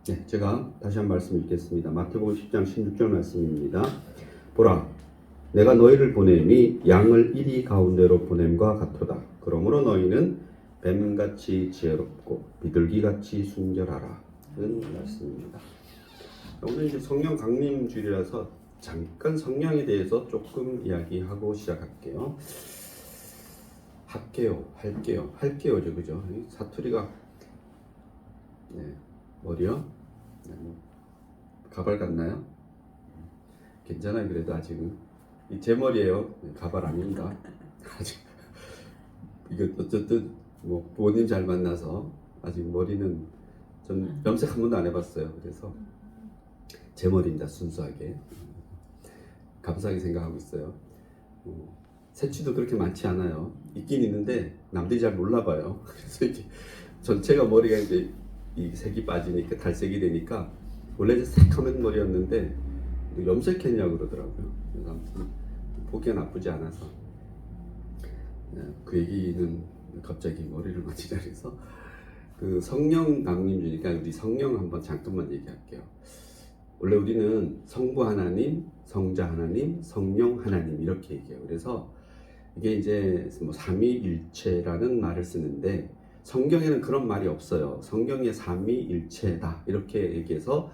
네, 제가 다시 한 말씀 읽겠습니다. 마태복음 10장 16절 말씀입니다. 보라, 내가 너희를 보냄이 양을 이리 가운데로 보냄과 같도다. 그러므로 너희는 뱀같이 지혜롭고 비둘기같이 순결하라. 는 말씀입니다. 오늘 이제 성령 강림주일이라서 잠깐 성령에 대해서 조금 이야기하고 시작할게요. 할게요죠, 그죠? 사투리가 머리요? 가발 같나요? 괜찮아요. 그래도 아직은 제 머리예요. 가발 아닙니다. 아직 이거 어쨌든 뭐 부모님 잘 만나서 아직 머리는 전 염색 한 번도 안 해봤어요. 그래서 제 머리입니다. 순수하게 감사하게 생각하고 있어요. 새치도 그렇게 많지 않아요. 있긴 있는데 남들이 잘 몰라봐요. 그래서 이렇게 전체가 머리가 이제 이 색이 빠지니까 탈색이 되니까 원래 새카만 머리였는데 염색했냐고 그러더라고요. 그래서 아무튼 보기가 나쁘지 않아서 그 얘기는 갑자기 머리를 맞추자 해서 그 성령 강림주니까 우리 성령 한번 잠깐만 얘기할게요. 원래 우리는 성부 하나님, 성자 하나님, 성령 하나님 이렇게 얘기해요. 그래서 이게 이제 뭐 삼위일체라는 말을 쓰는데 성경에는 그런 말이 없어요. 성경에 삼위일체다 이렇게 얘기해서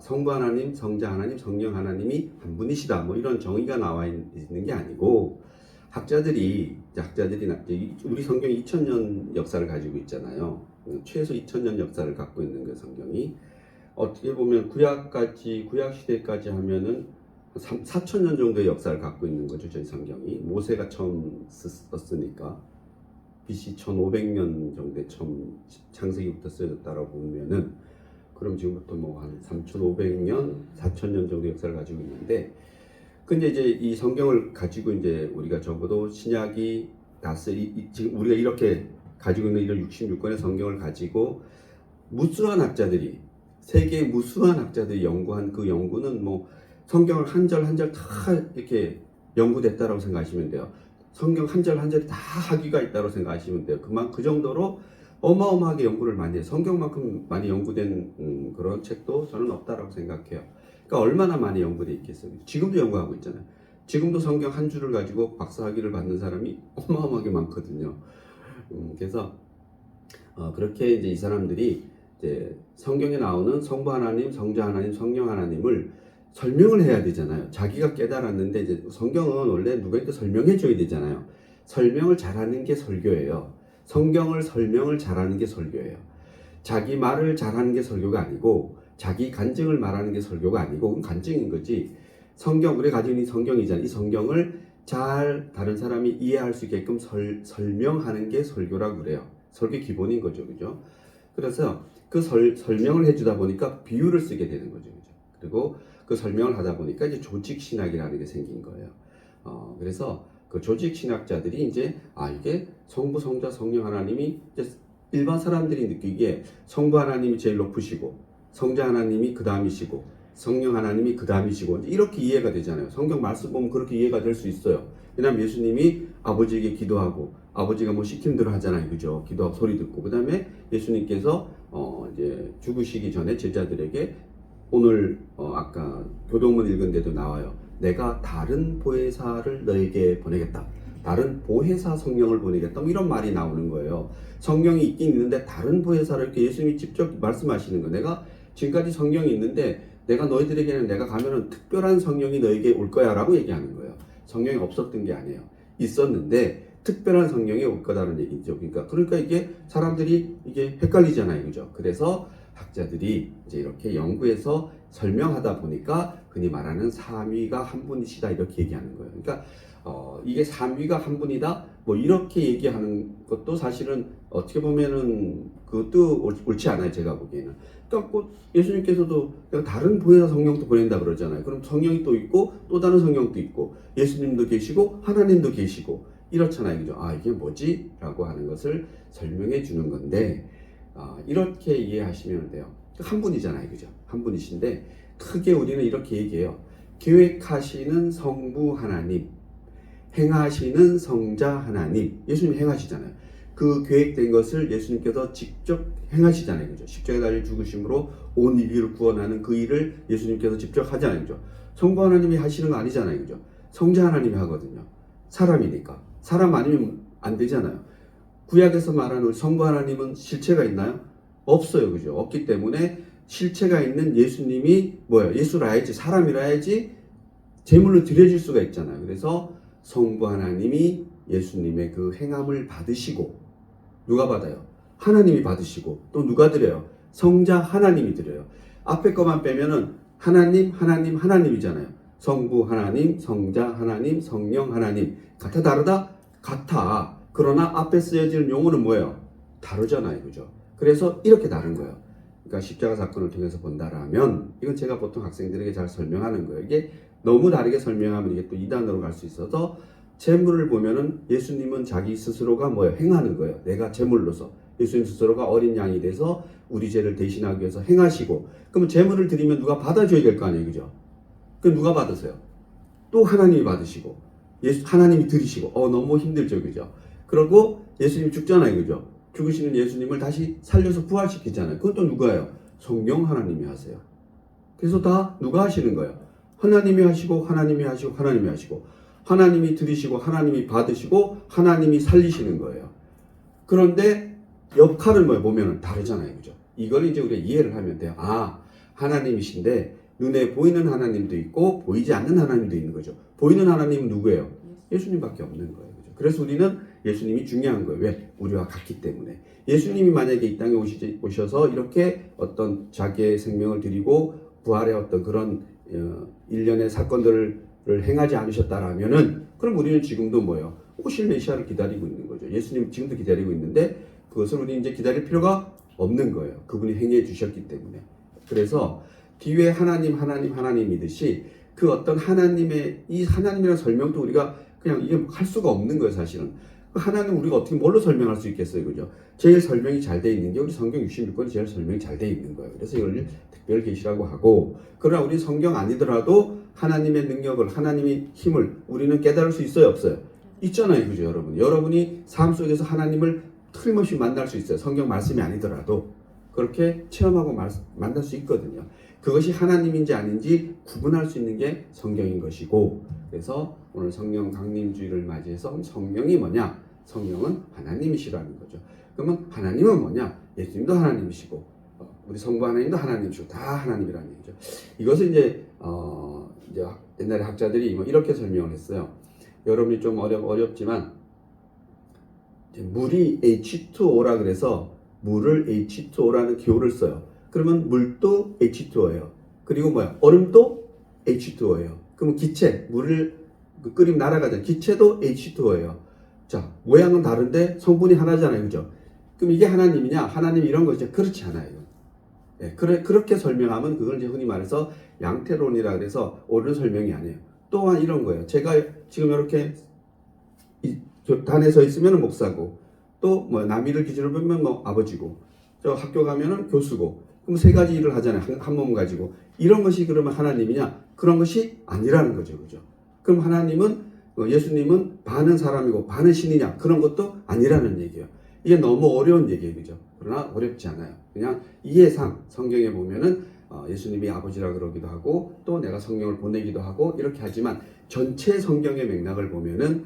성부 하나님, 성자 하나님, 성령 하나님이 한 분이시다 뭐 이런 정의가 나와 있는 게 아니고 학자들이 우리 성경이 2000년 역사를 가지고 있잖아요. 최소 2000년 역사를 갖고 있는 그 성경이 어떻게 보면 구약 시대까지 하면은 4000년 정도의 역사를 갖고 있는 거죠. 저희 성경이 모세가 처음 썼으니까 BC 1500년 정도에 처음 창세기부터 쓰여졌다라고 보면은 그럼 지금부터 뭐 한 3500년, 4000년 정도 역사를 가지고 있는데 근데 이제 이 성경을 가지고 이제 우리가 적어도 신약이 지금 우리가 이렇게 가지고 있는 이런 66권의 성경을 가지고 무수한 학자들이 세계 무수한 학자들이 연구한 그 연구는 뭐 성경을 한 절 한 절 다 이렇게 연구됐다라고 생각하시면 돼요. 성경 한 절 한 절이 다 학위가 있다고 생각하시면 돼요. 그 정도로 어마어마하게 연구를 많이 해요. 성경만큼 많이 연구된 그런 책도 저는 없다라고 생각해요. 그러니까 얼마나 많이 연구돼 있겠어요. 지금도 연구하고 있잖아요. 지금도 성경 한 줄을 가지고 박사학위를 받는 사람이 어마어마하게 많거든요. 그래서 그렇게 이제 이 사람들이 이제 성경에 나오는 성부 하나님, 성자 하나님, 성령 하나님을 설명을 해야 되잖아요. 자기가 깨달았는데 이제 성경은 원래 누구한테 설명해 줘야 되잖아요. 설명을 잘하는 게 설교예요. 성경을 설명을 잘하는 게 설교예요. 자기 말을 잘하는 게 설교가 아니고 자기 간증을 말하는 게 설교가 아니고 그건 간증인 거지. 우리가 가지고 있는 성경이잖아요. 이 성경을 잘 다른 사람이 이해할 수 있게끔 설명하는 게 설교라고 그래요. 설교 기본인 거죠. 그죠? 그래서 그 설명을 해주다 보니까 비유를 쓰게 되는 거죠. 그죠? 그리고 그 설명을 하다 보니까 이제 조직신학이라는 게 생긴 거예요. 그래서 그 조직신학자들이 이제 이게 성부, 성자, 성령 하나님이 이제 일반 사람들이 느끼기에 성부 하나님이 제일 높으시고 성자 하나님이 그 다음이시고 성령 하나님이 그 다음이시고 이렇게 이해가 되잖아요. 성경 말씀 보면 그렇게 이해가 될 수 있어요. 왜냐하면 예수님이 아버지에게 기도하고 아버지가 뭐 시킨 대로 하잖아요. 그죠? 기도하고 소리 듣고 그 다음에 예수님께서 이제 죽으시기 전에 제자들에게 오늘 아까 교동문 읽은 데도 나와요. 내가 다른 보혜사를 너에게 보내겠다. 다른 보혜사 성령을 보내겠다. 뭐 이런 말이 나오는 거예요. 성령이 있긴 있는데 다른 보혜사를 이렇게 예수님이 직접 말씀하시는 거예요. 내가 지금까지 성령이 있는데 내가 너희들에게는 내가 가면은 특별한 성령이 너에게 올 거야 라고 얘기하는 거예요. 성령이 없었던 게 아니에요. 있었는데 특별한 성령이 올 거다라는 얘기죠. 그러니까 이게 사람들이 이게 헷갈리잖아요. 그죠? 그래서 학자들이 이제 이렇게 연구해서 설명하다 보니까 흔히 말하는 삼위가 한 분이시다 이렇게 얘기하는 거예요. 그러니까 이게 삼위가 한 분이다 뭐 이렇게 얘기하는 것도 사실은 어떻게 보면은 그것도 옳지 않아요. 제가 보기에는. 그러니까 예수님께서도 다른 보혜사 성령도 보낸다 그러잖아요. 그럼 성령이 또 있고 또 다른 성령도 있고 예수님도 계시고 하나님도 계시고 이렇잖아요. 그죠? 이게 뭐지? 라고 하는 것을 설명해 주는 건데 이렇게 이해하시면 돼요. 한 분이잖아요. 그죠? 한 분이신데 크게 우리는 이렇게 얘기해요. 계획하시는 성부 하나님, 행하시는 성자 하나님. 예수님 행하시잖아요. 그 계획된 것을 예수님께서 직접 행하시잖아요. 그죠? 십자가에 달려 죽으심으로 온 인류를 구원하는 그 일을 예수님께서 직접 하잖아요. 그죠? 성부 하나님이 하시는 거 아니잖아요. 그죠? 성자 하나님이 하거든요. 사람이니까. 사람 아니면 안 되잖아요. 구약에서 말하는 성부 하나님은 실체가 있나요? 없어요. 그죠? 없기 때문에 실체가 있는 예수님이 뭐예요? 예수라야지, 사람이라야지 제물로 드려질 수가 있잖아요. 그래서 성부 하나님이 예수님의 그 행함을 받으시고, 누가 받아요? 하나님이 받으시고, 또 누가 드려요? 성자 하나님이 드려요. 앞에 것만 빼면은 하나님, 하나님, 하나님이잖아요. 성부 하나님, 성자 하나님, 성령 하나님. 같아 다르다? 같아. 그러나 앞에 쓰여지는 용어는 뭐예요? 다르잖아요. 그죠? 그래서 이렇게 다른 거예요. 그러니까 십자가 사건을 통해서 본다라면, 이건 제가 보통 학생들에게 잘 설명하는 거예요. 이게 너무 다르게 설명하면 이게 또 이단으로 갈 수 있어서, 제물을 보면은 예수님은 자기 스스로가 뭐예요? 행하는 거예요. 내가 제물로서. 예수님 스스로가 어린 양이 돼서 우리 죄를 대신하기 위해서 행하시고, 그러면 제물을 드리면 누가 받아줘야 될 거 아니에요. 그죠? 그럼 누가 받으세요? 또 하나님이 받으시고, 하나님이 드리시고, 너무 힘들죠. 그죠? 그리고 예수님 죽잖아요. 그죠? 죽으시는 예수님을 다시 살려서 부활시키잖아요. 그건 또 누가요? 성령 하나님이 하세요. 그래서 다 누가 하시는 거예요? 하나님이 하시고, 하나님이 하시고, 하나님이 하시고, 하나님이 드리시고, 하나님이 받으시고, 하나님이 살리시는 거예요. 그런데 역할을 보면은 다르잖아요. 그죠? 이걸 이제 우리가 이해를 하면 돼요. 하나님이신데 눈에 보이는 하나님도 있고 보이지 않는 하나님도 있는 거죠. 보이는 하나님은 누구예요? 예수님밖에 없는 거예요. 그죠? 그래서 우리는 예수님이 중요한 거예요. 왜? 우리와 같기 때문에. 예수님이 만약에 이 땅에 오셔서 이렇게 어떤 자기의 생명을 드리고 부활의 어떤 그런 일련의 사건들을 행하지 않으셨다라면은, 그럼 우리는 지금도 뭐예요? 오실 메시아를 기다리고 있는 거죠. 예수님 지금도 기다리고 있는데 그것을 우리 이제 기다릴 필요가 없는 거예요. 그분이 행해 주셨기 때문에. 그래서 뒤에 하나님이듯이 그 어떤 하나님의, 이 하나님이라는 설명도 우리가 그냥 이게 할 수가 없는 거예요. 사실은 하나님 우리가 어떻게 뭘로 설명할 수 있겠어요. 그죠? 제일 설명이 잘 돼 있는 게 우리 성경 66권이 제일 설명이 잘 돼 있는 거예요. 그래서 이걸 특별 계시라고 하고, 그러나 우리 성경 아니더라도 하나님의 능력을, 하나님의 힘을 우리는 깨달을 수 있어요, 없어요? 있잖아요. 그죠, 여러분? 여러분이 삶 속에서 하나님을 틀림없이 만날 수 있어요. 성경 말씀이 아니더라도 그렇게 체험하고 만날 수 있거든요. 그것이 하나님인지 아닌지 구분할 수 있는 게 성경인 것이고, 그래서 오늘 성령 강림주의를 맞이해서 성령이 뭐냐? 성령은 하나님이시라는 거죠. 그러면 하나님은 뭐냐? 예수님도 하나님이시고 우리 성부 하나님도 하나님이시고 다 하나님이라는 얘기죠. 이것을 이제 옛날에 학자들이 이렇게 설명을 했어요. 여러분이 좀 어렵지만, 물이 H2O라 그래서 물을 H2O라는 기호를 써요. 그러면 물도 H2O예요. 그리고 얼음도 H2O예요. 그러면 기체, 물을 끓이면 날아가잖아요. 기체도 H2O예요. 자, 모양은 다른데 성분이 하나잖아요. 그죠? 그럼 이게 하나님이냐? 하나님 이런 거죠. 그렇지 않아요. 네, 그렇게 설명하면 그걸 이제 흔히 말해서 양태론이라 그래서 옳은 설명이 아니에요. 또한 이런 거예요. 제가 지금 이렇게 단에 서 있으면 목사고, 또 남이를 기준으로 보면 아버지고, 저 학교 가면은 교수고, 그럼 세 가지 일을 하잖아요. 한 몸 가지고. 이런 것이 그러면 하나님이냐? 그런 것이 아니라는 거죠. 그죠? 그럼 하나님은, 예수님은 반은 사람이고 반은 신이냐? 그런 것도 아니라는 얘기예요. 이게 너무 어려운 얘기예요. 그죠? 그러나 어렵지 않아요. 그냥 이해상 성경에 보면은 예수님이 아버지라 그러기도 하고, 또 내가 성령을 보내기도 하고 이렇게 하지만, 전체 성경의 맥락을 보면은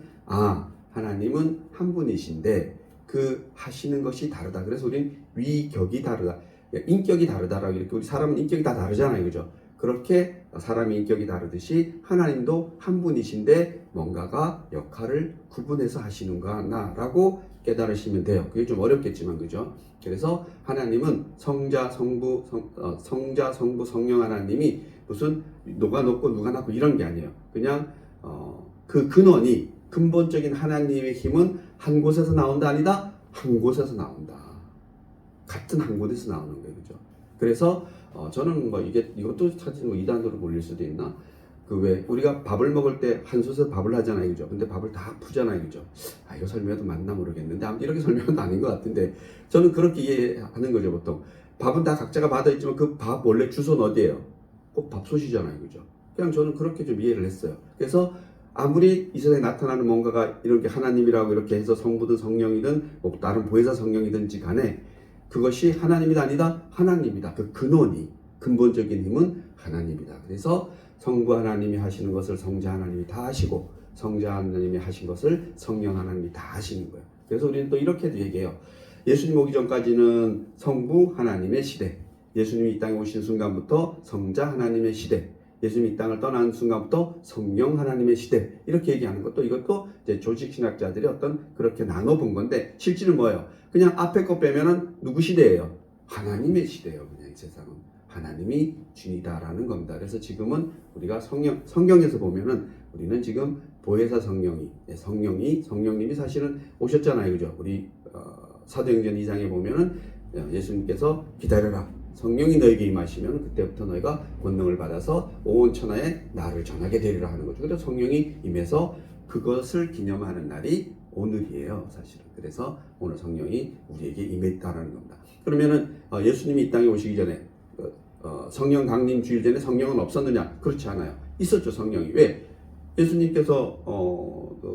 하나님은 한 분이신데 그 하시는 것이 다르다. 그래서 우리는 위격이 다르다, 인격이 다르다라고, 이렇게 우리 사람은 인격이 다 다르잖아요. 그죠? 그렇게 사람의 인격이 다르듯이 하나님도 한 분이신데 뭔가가 역할을 구분해서 하시는구나라고 깨달으시면 돼요. 그게 좀 어렵겠지만, 그죠? 그래서 하나님은 성자, 성부, 성령 하나님이 무슨 누가 높고 누가 낮고 이런 게 아니에요. 그냥 그 근원이, 근본적인 하나님의 힘은 한 곳에서 나온다 아니다? 한 곳에서 나온다. 같은 한 곳에서 나오는 거예요. 그죠? 그래서 저는 이것도 사실 이단으로 몰릴 수도 있나? 왜 우리가 밥을 먹을 때 한 솥에서 밥을 하잖아요. 그죠? 근데 밥을 다 푸잖아요. 그죠? 이거 설명해도 맞나 모르겠는데, 아무튼 이렇게 설명은 아닌 것 같은데, 저는 그렇게 이해하는 거죠. 보통 밥은 다 각자가 받아 있지만 그 밥 원래 주소는 어디예요? 꼭 밥솥이잖아요. 그죠? 그냥 저는 그렇게 좀 이해를 했어요. 그래서 아무리 이 세상에 나타나는 뭔가가 이렇게 하나님이라고 이렇게 해서 성부든 성령이든 뭐 다른 보혜사 성령이든지 간에 그것이 하나님이다 아니다? 하나님이다. 그 근원이 근본적인 힘은 하나님이다. 그래서 성부 하나님이 하시는 것을 성자 하나님이 다 하시고 성자 하나님이 하신 것을 성령 하나님이 다 하시는 거예요. 그래서 우리는 또 이렇게도 얘기해요. 예수님 오기 전까지는 성부 하나님의 시대, 예수님이 이 땅에 오신 순간부터 성자 하나님의 시대, 예수님이 이 땅을 떠나는 순간부터 성령 하나님의 시대, 이렇게 얘기하는 것도 이것도 이제 조직신학자들이 어떤 그렇게 나눠본 건데 실질은 뭐예요? 그냥 앞에 거 빼면은 누구 시대예요? 하나님의 시대예요. 그냥 이 세상은 하나님이 주이다라는 겁니다. 그래서 지금은 우리가 성경에서 보면은 우리는 지금 보혜사 성령님이 사실은 오셨잖아요, 그죠? 우리 사도행전 2장에 보면은 예수님께서 기다려라. 성령이 너에게 임하시면 그때부터 너희가 권능을 받아서 온 천하에 나를 전하게 되리라 하는 거죠. 그래서 성령이 임해서 그것을 기념하는 날이 오늘이에요, 사실은. 그래서 오늘 성령이 우리에게 임했다라는 겁니다. 그러면은 예수님이 이 땅에 오시기 전에 성령 강림 주일 전에 성령은 없었느냐? 그렇지 않아요. 있었죠, 성령이. 왜? 예수님께서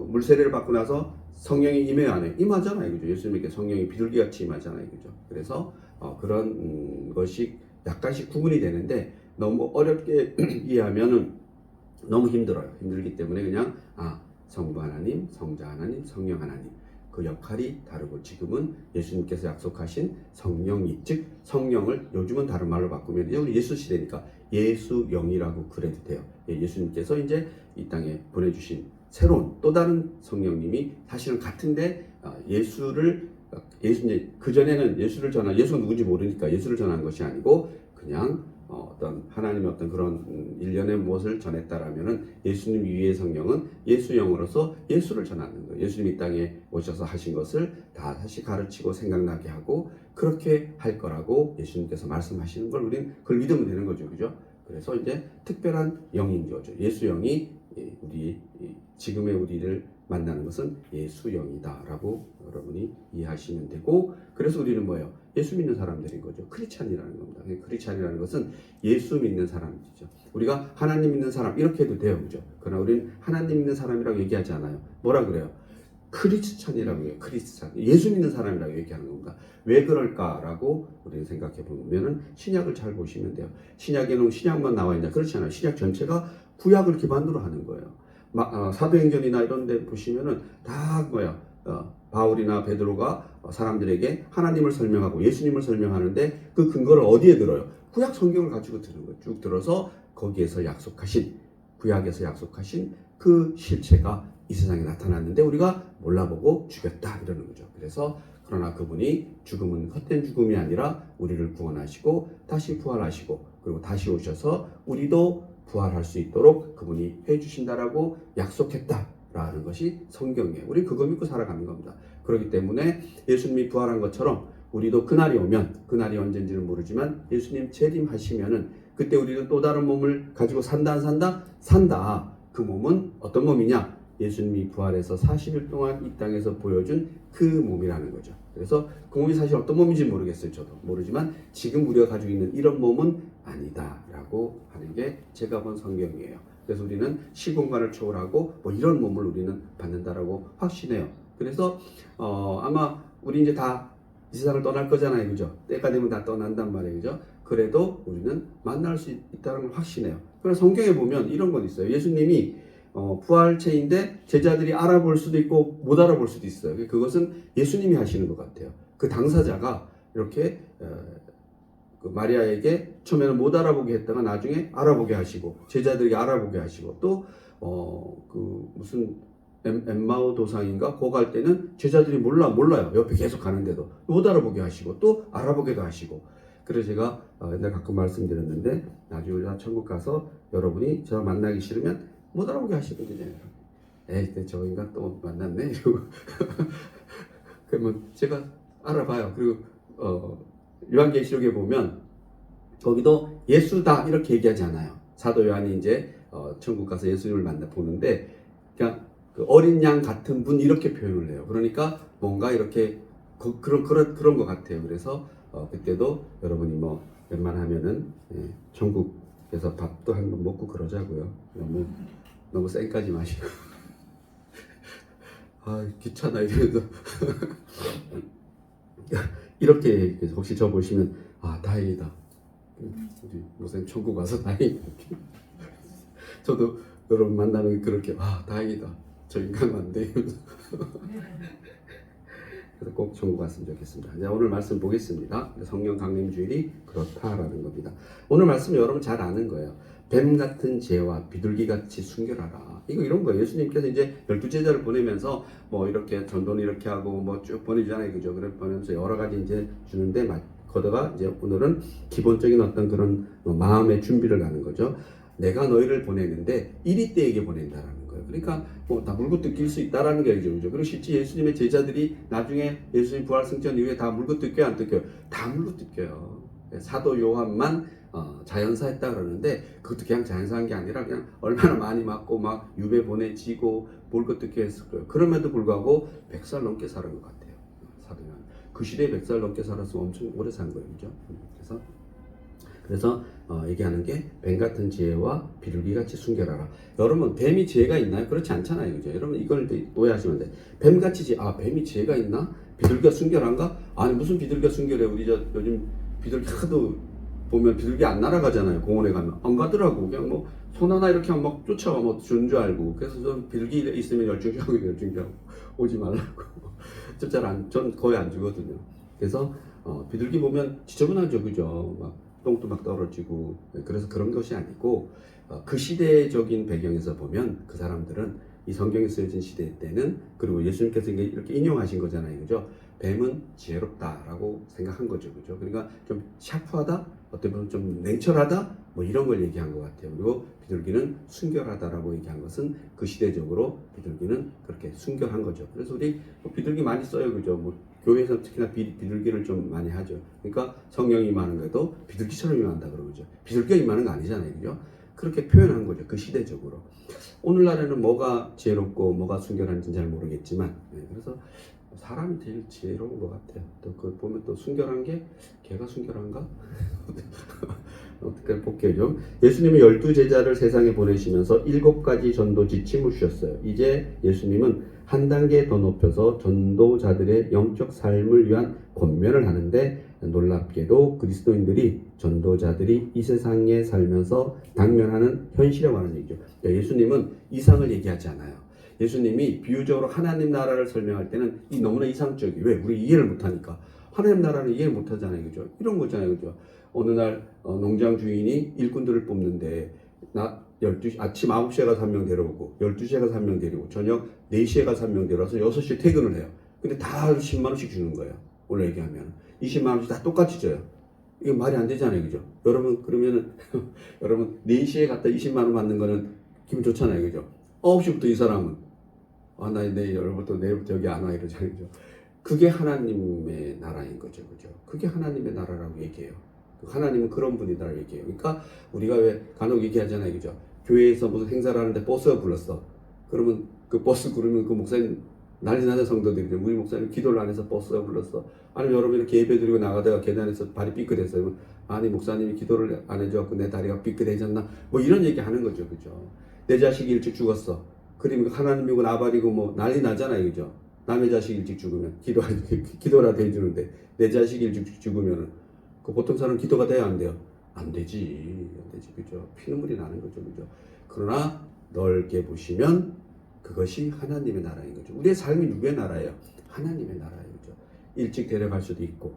물 세례를 받고 나서 성령이 임해요, 안 해요? 임하잖아요, 그죠? 예수님께 성령이 비둘기같이 임하잖아요, 그죠? 그래서 그런 것이 약간씩 구분이 되는데 너무 어렵게 이해하면은 너무 힘들어요. 힘들기 때문에 그냥 성부 하나님, 성자 하나님, 성령 하나님 그 역할이 다르고 지금은 예수님께서 약속하신 성령이 즉 성령을 요즘은 다른 말로 바꾸면 우리 예수 시대니까 예수영이라고 그래도 돼요. 예수님께서 이제 이 땅에 보내주신 새로운 또 다른 성령님이 사실은 같은데 예수는 그전에는 예수가 누군지 모르니까 예수를 전한 것이 아니고 그냥 어떤 하나님의 어떤 그런 일련의 무엇을 전했다라면은 예수님 위의 성령은 예수영으로서 예수를 전하는 거예요. 예수님이 이 땅에 오셔서 하신 것을 다 다시 가르치고 생각나게 하고 그렇게 할 거라고 예수님께서 말씀하시는 걸 우리는 그걸 믿으면 되는 거죠, 그죠? 그래서 이제 특별한 영인 거죠. 예수영이 우리 지금의 우리를 만나는 것은 예수영이다라고 여러분이 이해하시면 되고 그래서 우리는 뭐예요? 예수 믿는 사람들인 거죠. 크리스찬이라는 겁니다. 크리스찬이라는 것은 예수 믿는 사람이죠. 우리가 하나님 믿는 사람 이렇게 해도 돼요, 그죠? 그러나 우리는 하나님 믿는 사람이라고 얘기하지 않아요. 뭐라 그래요? 크리스찬이라고 해요. 크리스찬. 예수 믿는 사람이라고 얘기하는 겁니다. 왜 그럴까라고 우리는 생각해 보면은 신약을 잘 보시면 돼요. 신약에는 신약만 나와 있냐? 그렇지 않아요. 신약 전체가 구약을 기반으로 하는 거예요. 사도행전이나 이런 데 보시면은 다 바울이나 베드로가 사람들에게 하나님을 설명하고 예수님을 설명하는데 그 근거를 어디에 들어요? 구약 성경을 가지고 드는 거예요. 쭉 들어서 거기에서 구약에서 약속하신 그 실체가 이 세상에 나타났는데 우리가 몰라보고 죽였다 이러는 거죠. 그래서 그러나 그분이 죽음은 헛된 죽음이 아니라 우리를 구원하시고 다시 부활하시고 그리고 다시 오셔서 우리도 부활할 수 있도록 그분이 해주신다라고 약속했다라는 것이 성경이에요. 우리 그거 믿고 살아가는 겁니다. 그렇기 때문에 예수님이 부활한 것처럼 우리도 그날이 오면 그날이 언젠지는 모르지만 예수님 재림하시면은 그때 우리는 또 다른 몸을 가지고 산다 안 산다? 산다. 그 몸은 어떤 몸이냐? 예수님이 부활해서 40일 동안 이 땅에서 보여준 그 몸이라는 거죠. 그래서 그 몸이 사실 어떤 몸인지 모르겠어요. 저도 모르지만 지금 우리가 가지고 있는 이런 몸은 아니다라고 하는 게 제가 본 성경이에요. 그래서 우리는 시공간을 초월하고 뭐 이런 몸을 우리는 받는다라고 확신해요. 그래서 아마 우리 이제 다 이 세상을 떠날 거잖아요, 그죠? 때가 되면 다 떠난단 말이에요, 그죠? 그래도 우리는 만날 수 있다는 걸 확신해요. 그래서 성경에 보면 이런 건 있어요. 예수님이 부활체인데 제자들이 알아볼 수도 있고 못 알아볼 수도 있어요. 그것은 예수님이 하시는 것 같아요. 그 당사자가 이렇게 그 마리아에게 처음에는 못 알아보게 했다가 나중에 알아보게 하시고 제자들에게 알아보게 하시고 또 그 무슨 엠마오 도상인가 거 갈 때는 제자들이 몰라요. 옆에 계속 가는데도 못 알아보게 하시고 또 알아보게도 하시고 그래서 제가 옛날 가끔 말씀드렸는데 나중에 우리가 천국 가서 여러분이 저를 만나기 싫으면 못 알아보게 하시거든요. 에이, 저 인간 또 만났네. 이러고. 그러면 제가 알아봐요. 그리고, 요한계시록에 보면, 거기도 예수다, 이렇게 얘기하지 않아요. 사도 요한이 이제, 천국 가서 예수님을 보는데, 그냥 그 어린 양 같은 분, 이렇게 표현을 해요. 그러니까 뭔가 이렇게, 그런 것 같아요. 그래서, 그때도 여러분이 뭐, 웬만하면은, 천국에서 밥도 한번 먹고 그러자고요. 너무 너무 쌩까지 마시고 아 귀찮아 이러면서 이렇게 혹시 저 보시면 아 다행이다 우리 목사님 천국 와서 다행이다 저도 여러분 만나면 그렇게 아 다행이다 저 인간 안 돼 그래서 꼭 천국 갔으면 좋겠습니다. 이제 오늘 말씀 보겠습니다. 성령 강림 주일이 그렇다라는 겁니다. 오늘 말씀 여러분 잘 아는 거예요. 뱀 같은 죄와 비둘기 같이 순결하라. 이런 거예요. 예수님께서 이제 12제자를 보내면서 뭐 이렇게 전도는 이렇게 하고 뭐 쭉 보내주잖아요. 그죠? 그래 보내면서 여러 가지 이제 주는데 거다가 이제 오늘은 기본적인 어떤 그런 마음의 준비를 하는 거죠. 내가 너희를 보내는데 이리 때에게 보낸다라는 거예요. 그러니까 뭐 다 물고 뜯길 수 있다라는 게 그죠. 그리고 실제 예수님의 제자들이 나중에 예수님 부활 승천 이후에 다 물고 뜯겨요, 안 뜯겨요? 다 물고 뜯겨요. 사도 요한만 자연사했다 그러는데 그것도 그냥 자연사한 게 아니라 그냥 얼마나 많이 맞고 막 유배 보내지고 물고 뜯겨 했을 거예요. 그럼에도 불구하고 100살 넘게 살은 것 같아요. 사도 요한. 그 시대에 100살 넘게 살았으면 엄청 오래 산 거예요, 그죠? 그래서 얘기하는 게 뱀 같은 지혜와 비둘기 같이 순결하라. 여러분 뱀이 지혜가 있나요? 그렇지 않잖아요, 그죠? 여러분 이걸 오해하시면 돼. 뱀같이 뱀이 지혜가 있나? 비둘기가 순결한가? 아니 무슨 비둘기가 순결해? 우리 요즘 비둘기 하도 보면 비둘기 안 날아가잖아요. 공원에 가면 안 가더라고. 그냥 뭐 손 하나 이렇게 하면 막 쫓아와 뭐 준 줄 알고. 그래서 좀 비둘기 있으면 열중하고 오지 말라고. 전 거의 안 주거든요. 그래서 비둘기 보면 지저분하죠, 그죠? 막 똥도 막 떨어지고. 그래서 그런 것이 아니고 그 시대적인 배경에서 보면 그 사람들은 이 성경에 쓰여진 시대 때는 그리고 예수님께서 이렇게 인용하신 거잖아요, 그죠? 뱀은 지혜롭다라고 생각한 거죠, 그죠? 그러니까 좀 샤프하다, 어떻게 보면 좀 냉철하다, 뭐 이런 걸 얘기한 것 같아요. 그리고 비둘기는 순결하다라고 얘기한 것은 그 시대적으로 비둘기는 그렇게 순결한 거죠. 그래서 우리 비둘기 많이 써요, 그죠? 뭐 교회에서 특히나 비둘기를 좀 많이 하죠. 그러니까 성령이 임하는 것도 비둘기처럼 임한다 그러죠. 비둘기가 임하는 거 아니잖아요, 그죠? 그렇게 표현한 거죠, 그 시대적으로. 오늘날에는 뭐가 지혜롭고 뭐가 순결한지는 잘 모르겠지만, 그래서 사람이 제일 지혜로운 것 같아요. 또 그 보면 또 순결한 게 걔가 순결한가? 어떻게 볼게요 좀. 예수님이 12제자를 세상에 보내시면서 7가지 전도 지침을 주셨어요. 이제 예수님은 한 단계 더 높여서 전도자들의 영적 삶을 위한 권면을 하는데 놀랍게도 그리스도인들이 전도자들이 이 세상에 살면서 당면하는 현실에 관한 얘기죠. 그러니까 예수님은 이상을 얘기하지 않아요. 예수님이 비유적으로 하나님 나라를 설명할 때는 너무나 이상적이 왜? 우리 이해를 못하니까. 하나님 나라는 이해를 못하잖아요, 그죠? 이런 거잖아요, 그죠? 어느 날 농장 주인이 일꾼들을 뽑는데 아침 9시에 가서 한 명 데려오고 12시에 가서 한 명 데리고 저녁 4시에 가서 한 명 데려와서 6시에 퇴근을 해요. 근데 다 10만 원씩 주는 거예요. 오늘 얘기하면 20만 원씩 다 똑같이 줘요. 이거 말이 안 되잖아요, 그죠? 여러분 그러면은 여러분 4시에 갔다 20만 원 받는 거는 기분 좋잖아요, 그죠? 9시부터 이 사람은 나 여러분부터 내일부터 여기 안 와 이러잖아요, 그죠? 그게 하나님의 나라인 거죠, 그죠? 그게 하나님의 나라라고 얘기해요. 하나님은 그런 분이다라고 얘기해요. 그러니까 우리가 왜 간혹 얘기하잖아요, 그죠? 교회에서 무슨 행사를 하는데 버스가 불렀어. 그러면 그 버스 부르면 그 목사님 난리 나는 성도들이죠. 우리 목사님 기도를 안 해서 버스가 불렀어. 아니면 여러분 이렇게 예배 드리고 나가다가 계단에서 발이 삐끗했어요. 아니 목사님이 기도를 안 해줘갖고 내 다리가 삐끗해졌나? 뭐 이런 얘기 하는 거죠, 그죠? 내 자식이 일찍 죽었어. 그러면 하나님이고 나발이고 뭐 난리 나잖아요, 그죠? 남의 자식이 일찍 죽으면 기도라도 해주는데 내 자식이 일찍 죽으면은 그 보통 사람 기도가 돼야 안 돼요? 안 되지, 그죠? 피눈물이 나는 거죠, 그죠? 그러나 넓게 보시면 그것이 하나님의 나라인 거죠. 우리의 삶이 누구의 나라예요? 하나님의 나라예요, 그죠? 일찍 데려갈 수도 있고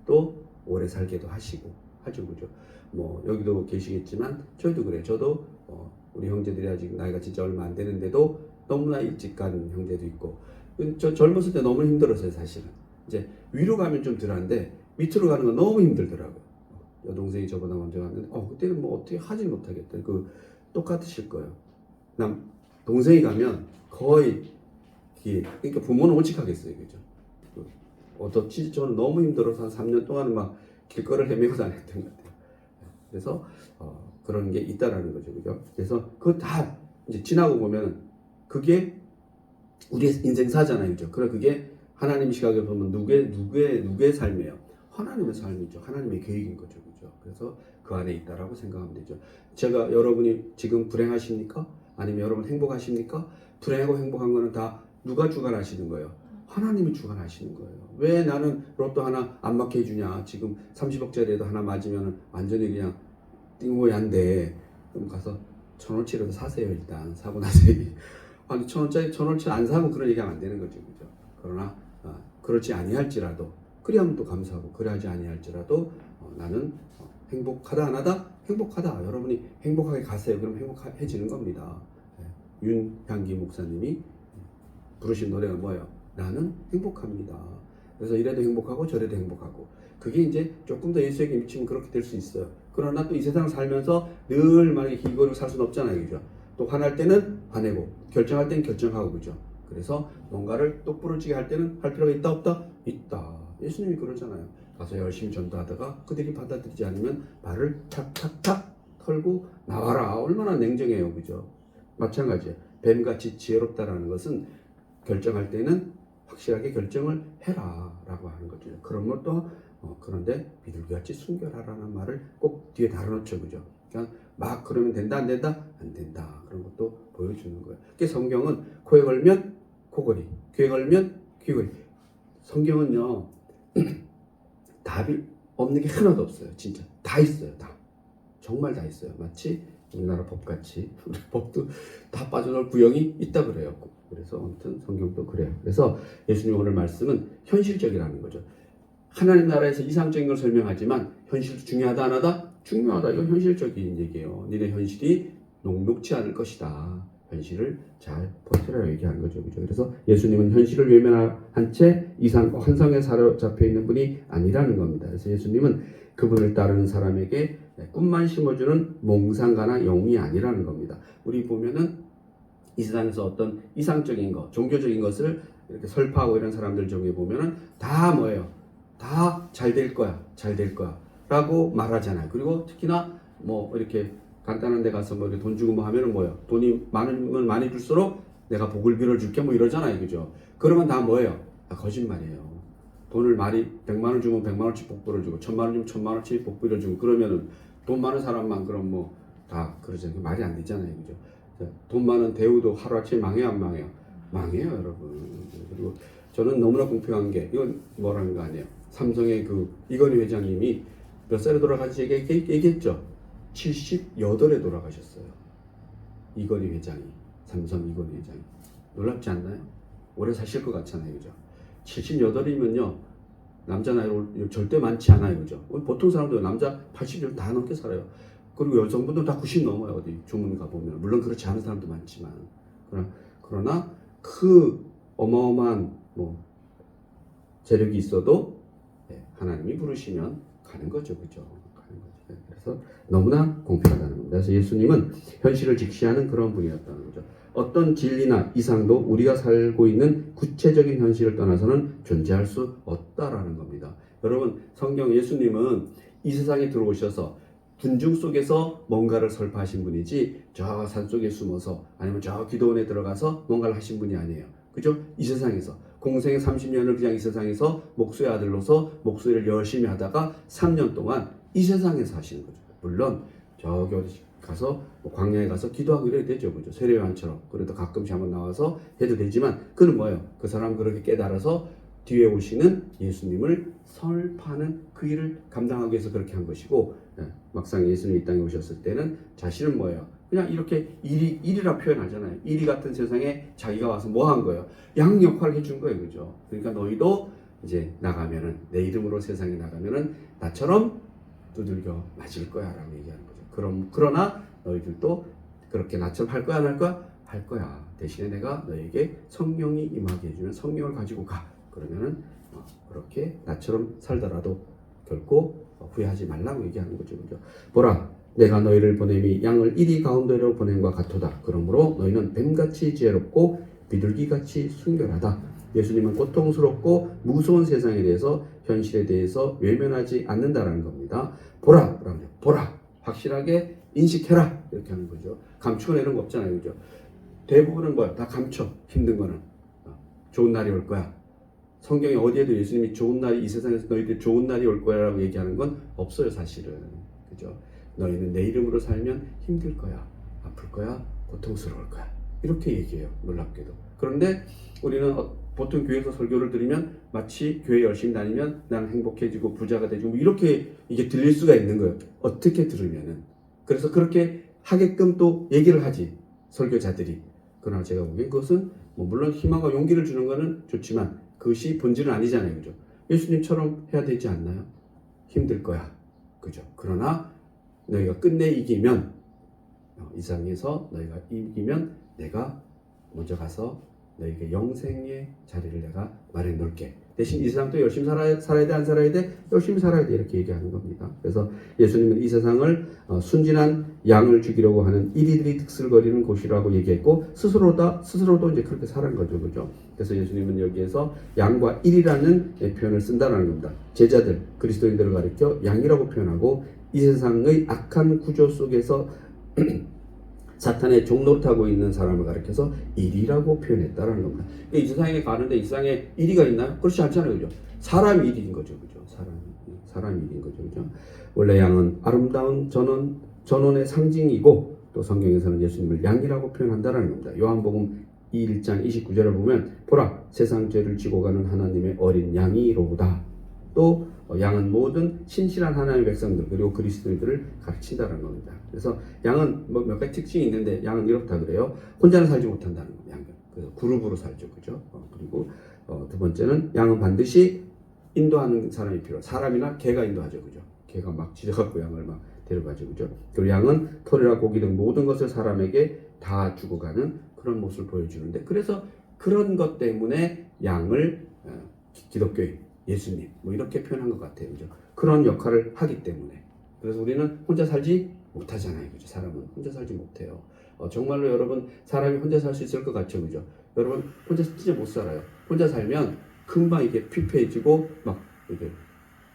또 오래 살게도 하시고 하죠, 그죠? 뭐 여기도 계시겠지만 저희도 그래요. 저도 우리 형제들이 아직 나이가 진짜 얼마 안 되는데도 너무나 일찍 간 형제도 있고 저 젊었을 때 너무 힘들었어요, 사실은. 이제 위로 가면 좀 덜한데 밑으로 가는 건 너무 힘들더라고요. 여동생이 저보다 먼저 갔는데 그때는 뭐 어떻게 하지 못하겠다. 똑같으실 거예요. 동생이 가면 거의 그러니까 부모는 오직하겠어요, 그죠? 어떻지? 저는 너무 힘들어서 한 3년 동안은 막 길거리를 헤매고 다녔던 것 같아요. 그래서 그런 게 있다라는 거죠, 그죠? 그래서 그거 다 이제 지나고 보면 그게 우리의 인생사잖아요, 그죠? 그래 그게 하나님 시각에 보면 누구의 삶이에요? 하나님의 삶이죠. 하나님의 계획인 거죠. 그죠? 그래서 그 안에 있다라고 생각하면 되죠. 제가 여러분이 지금 불행하십니까? 아니면 여러분 행복하십니까? 불행하고 행복한 거는 다 누가 주관하시는 거예요? 하나님이 주관하시는 거예요. 왜 나는 로또 하나 안 맞게 해주냐? 지금 30억짜리라도 하나 맞으면 완전히 그냥 띵고얀데 그럼 가서 1,000원치라도 사세요. 일단 사고 나서 아니 1,000원짜리 안 사면 그런 얘기하면 안 되는 거죠. 그죠? 그러나 그렇지 아니할지라도 그리하면 또 감사하고 그러하지 아니할지라도 나는 행복하다 안 하다? 행복하다. 여러분이 행복하게 가세요. 그럼 행복해지는 겁니다. 윤향기 목사님이 부르신 노래가 뭐예요? 나는 행복합니다. 그래서 이래도 행복하고 저래도 행복하고 그게 이제 조금 더 예수에게 미치면 그렇게 될 수 있어요. 그러나 또 이 세상 살면서 늘 만약에 기거리고 살 수는 없잖아요. 그죠? 또 화날 때는 화내고 결정할 때는 결정하고 그죠? 그래서 뭔가를 똑부러지게 할 때는 할 필요가 있다 없다? 있다. 예수님이 그러잖아요. 가서 열심히 전도하다가 그들이 받아들이지 않으면 발을 탁탁탁 털고 나와라. 얼마나 냉정해요. 그죠? 마찬가지예요. 뱀같이 지혜롭다라는 것은 결정할 때는 확실하게 결정을 해라 라고 하는 거죠. 그런 것도 그런데 비둘기같이 순결하라는 말을 꼭 뒤에 달아놓죠. 그죠? 그냥 막 그러면 된다 안 된다? 안 된다. 그런 것도 보여주는 거예요. 그게 성경은 코에 걸면 코걸이, 귀에 걸면 귀걸이. 성경은요 답이 없는 게 하나도 없어요. 진짜 다 있어요. 다 정말 다 있어요. 마치 우리나라 법같이 우리 법도 다 빠져나올 구형이 있다 그래요. 그래서 아무튼 성경도 그래요. 그래서 예수님 오늘 말씀은 현실적이라는 거죠. 하나님 나라에서 이상적인 걸 설명하지만 현실도 중요하다 안 하다? 중요하다. 이건 현실적인 얘기예요. 니네 현실이 녹록지 않을 것이다. 현실을 잘 버텨라 얘기하는 거죠. 그죠? 그래서 예수님은 현실을 외면한 채 환상에 사로잡혀 있는 분이 아니라는 겁니다. 그래서 예수님은 그분을 따르는 사람에게 꿈만 심어주는 몽상가나 영웅이 아니라는 겁니다. 우리 보면은 이 세상에서 어떤 이상적인 것, 종교적인 것을 이렇게 설파하고 이런 사람들 중에 보면은 다 뭐예요? 다 잘 될 거야, 잘 될 거야 라고 말하잖아요. 그리고 특히나 뭐 이렇게 간단한 데 가서 뭐 이렇게 돈 주고 뭐 하면은 뭐예요? 돈이 많으면 많이 줄수록 내가 복을 빌어줄게 뭐 이러잖아요. 그죠? 그러면 다 뭐예요? 거짓말이에요. 돈을 많이 100만 원 주면 100만 원씩 복 빌어주고 1,000만 원 주면 1,000만 원씩 복 빌어주고 그러면은 돈 많은 사람만 그럼 뭐 다 그러잖아요. 말이 안 되잖아요. 그죠? 돈 많은 대우도 하루아침에 망해요 안 망해요? 망해요 여러분. 그리고 저는 너무나 공평한 게 이건 뭐라는 거 아니에요. 삼성의 그 이건희 회장님이 몇 살에 돌아가신지 얘기했죠. 78에 돌아가셨어요. 이건희 회장이. 삼성 이건희 회장이. 놀랍지 않나요? 오래 사실 것 같잖아요. 그죠? 78이면요. 남자 나이로 절대 많지 않아요. 그죠? 보통 사람들 남자 80년 다 넘게 살아요. 그리고 여성분들 다 90 넘어요. 어디 주문 가보면. 물론 그렇지 않은 사람도 많지만. 그러나 그 어마어마한 뭐 재력이 있어도 하나님이 부르시면 가는 거죠. 그죠? 가는 거죠. 그래서 너무나 공평하다는 겁니다. 그래서 예수님은 현실을 직시하는 그런 분이었다는 거죠. 어떤 진리나 이상도 우리가 살고 있는 구체적인 현실을 떠나서는 존재할 수 없다라는 겁니다. 여러분, 성경 예수님은 이 세상에 들어오셔서 군중 속에서 뭔가를 설파하신 분이지 저 산속에 숨어서 아니면 저 기도원에 들어가서 뭔가를 하신 분이 아니에요. 그죠? 이 세상에서 공생의 30년을 그냥 이 세상에서 목수의 아들로서 목수를 열심히 하다가 3년 동안 이 세상에서 하시는 거죠. 물론 저기 어디 가서 광야에 가서 기도하고 이래야 되죠. 그죠? 세례요한처럼. 그래도 가끔씩 한번 나와서 해도 되지만 그는 뭐예요? 그 사람 그렇게 깨달아서 뒤에 오시는 예수님을 설파하는 그 일을 감당하기 위해서 그렇게 한 것이고 막상 예수님이 이 땅에 오셨을 때는 자신은 뭐예요? 그냥 이렇게 일이라 표현하잖아요. 일이 같은 세상에 자기가 와서 뭐 한 거예요? 양 역할을 해준 거예요. 그죠? 그러니까 너희도 이제 나가면은 내 이름으로 세상에 나가면은 나처럼 두들겨 맞을 거야 라고 얘기하는 거죠. 그러나 너희들도 그렇게 나처럼 할 거야 안 할 거야? 할 거야. 대신에 내가 너에게 성령이 임하게 해주면 성령을 가지고 가. 그러면은 그렇게 나처럼 살더라도 결코 후회하지 말라고 얘기하는 거죠. 그죠? 보라, 내가 너희를 보냄이 양을 이리 가운데로 보냄과 같도다. 그러므로 너희는 뱀같이 지혜롭고 비둘기같이 순결하다. 예수님은 고통스럽고 무서운 세상에 대해서 현실에 대해서 외면하지 않는다라는 겁니다. 보라, 보라, 확실하게 인식해라 이렇게 하는 거죠. 감추어내는 거 없잖아요. 그죠? 대부분은 뭐야? 다 감춰. 힘든 거는 좋은 날이 올 거야. 성경에 어디에도 예수님이 좋은 날이 이 세상에서 너희들 좋은 날이 올 거야라고 얘기하는 건 없어요, 사실은. 그죠? 너희는 내 이름으로 살면 힘들 거야, 아플 거야, 고통스러울 거야. 이렇게 얘기해요, 놀랍게도. 그런데 우리는 보통 교회에서 설교를 들으면 마치 교회 열심히 다니면 나는 행복해지고 부자가 되고 뭐 이렇게 이게 들릴 수가 있는 거예요. 어떻게 들으면은. 그래서 그렇게 하게끔 또 얘기를 하지, 설교자들이. 그러나 제가 보기엔 그것은 뭐 물론 희망과 용기를 주는 거는 좋지만 그것이 본질은 아니잖아요. 그죠? 예수님처럼 해야 되지 않나요? 힘들 거야. 그죠? 그러나 너희가 끝내 이기면, 이 세상에서 너희가 이기면 내가 먼저 가서 너희에게 영생의 자리를 내가 마련해 놓을게. 대신 이 세상도 열심히 살아야 돼, 안 살아야 돼? 열심히 살아야 돼, 이렇게 얘기하는 겁니다. 그래서 예수님은 이 세상을 순진한 양을 죽이려고 하는 이리들이 득슬거리는 곳이라고 얘기했고, 스스로도 이제 그렇게 살은 거죠. 그죠? 그래서 예수님은 여기에서 양과 일이라는 표현을 쓴다는 겁니다. 제자들, 그리스도인들을 가리켜 양이라고 표현하고, 이 세상의 악한 구조 속에서 사탄의 종노릇하고 있는 사람을 가리켜서 일이라고 표현했다라는 겁니다. 이 세상에 가는데 이 세상에 일이가 있나요? 그렇지 않잖아요. 그죠? 사람 일인 거죠. 그죠? 사람 일인 거죠. 그죠? 원래 양은 아름다운 전원의 상징이고, 또 성경에서는 예수님을 양이라고 표현한다라는 겁니다. 요한복음 1장 29절을 보면 보라, 세상 죄를 지고 가는 하나님의 어린 양이로다. 또 양은 모든 신실한 하나님의 백성들 그리고 그리스도인들을 가르친다는 겁니다. 그래서 양은 뭐 몇 가지 특징이 있는데, 양은 이렇다 그래요. 혼자는 살지 못한다는 겁니다. 양은 그래서 그룹으로 살죠, 그죠? 그리고 두 번째는 양은 반드시 인도하는 사람이 필요. 사람이나 개가 인도하죠, 그죠? 개가 막 지져갖고 양을 막 데려가죠, 그죠? 그리고 양은 털이나 고기 등 모든 것을 사람에게 다 주고 가는 그런 모습을 보여주는데, 그래서 그런 것 때문에 양을 기독교인 예수님 뭐 이렇게 표현한 것 같아요. 그죠? 그런 역할을 하기 때문에. 그래서 우리는 혼자 살지 못하잖아요. 그죠? 사람은 혼자 살지 못해요. 정말로 여러분, 사람이 혼자 살 수 있을 것 같죠? 그죠? 여러분, 혼자 진짜 못 살아요. 혼자 살면 금방 이게 피폐해지고 막 이렇게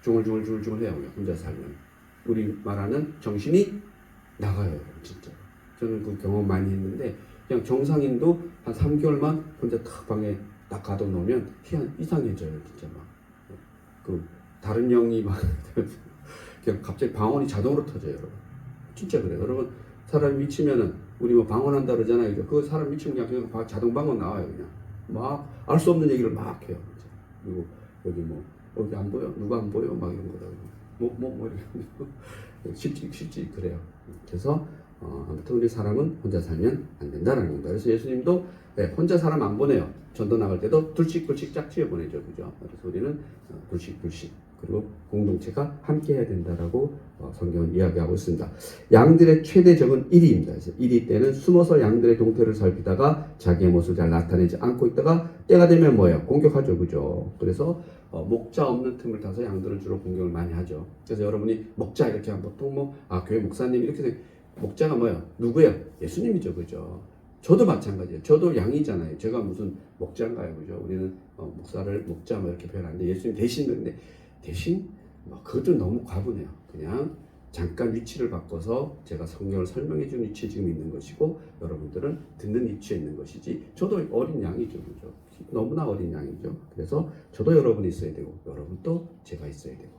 중얼중얼 해요. 혼자 살면. 우리 말하는 정신이 나가요. 여러분, 진짜. 저는 그 경험 많이 했는데, 그냥 정상인도 한 3개월만 혼자 탁 방에 딱 가둬놓으면 이상해져요. 진짜 막. 다른 영이 막 그냥 갑자기 방언이 자동으로 터져요, 여러분. 진짜 그래요. 여러분, 사람이 미치면은 우리 뭐 방언한다 그러잖아요. 그 사람 미치면 그냥 자동 방언 나와요. 그냥 막 알 수 없는 얘기를 막 해요. 그리고 여기 뭐 여기 안 보여? 누가 안 보여? 막 이런 거다. 뭐 이렇게 실제 그래요. 그래서 아무튼 우리 사람은 혼자 살면 안 된다는 겁니다. 그래서 예수님도 혼자 사람 안 보내요. 전도 나갈 때도 둘씩 짝지어 보내죠, 그죠? 그래서 우리는 둘씩 그리고 공동체가 함께 해야 된다라고 성경은 이야기하고 있습니다. 양들의 최대 적은 1위입니다. 그래서 1위 때는 숨어서 양들의 동태를 살피다가 자기의 모습을 잘 나타내지 않고 있다가 때가 되면 뭐예요? 공격하죠, 그죠? 그래서 목자 없는 틈을 타서 양들은 주로 공격을 많이 하죠. 그래서 여러분이 목자 이렇게 하면 보통 교회 목사님 이렇게 목자가 뭐예요? 누구예요? 예수님이죠, 그죠? 저도 마찬가지예요. 저도 양이잖아요. 제가 무슨 목자인가요, 그죠? 우리는 목사를 목자 뭐 이렇게 표현하는데, 예수님 대신 그것도 너무 과분해요. 그냥 잠깐 위치를 바꿔서 제가 성경을 설명해 준 위치에 지금 있는 것이고, 여러분들은 듣는 위치에 있는 것이지, 저도 어린 양이죠, 그죠? 너무나 어린 양이죠. 그래서 저도 여러분이 있어야 되고, 여러분도 제가 있어야 되고,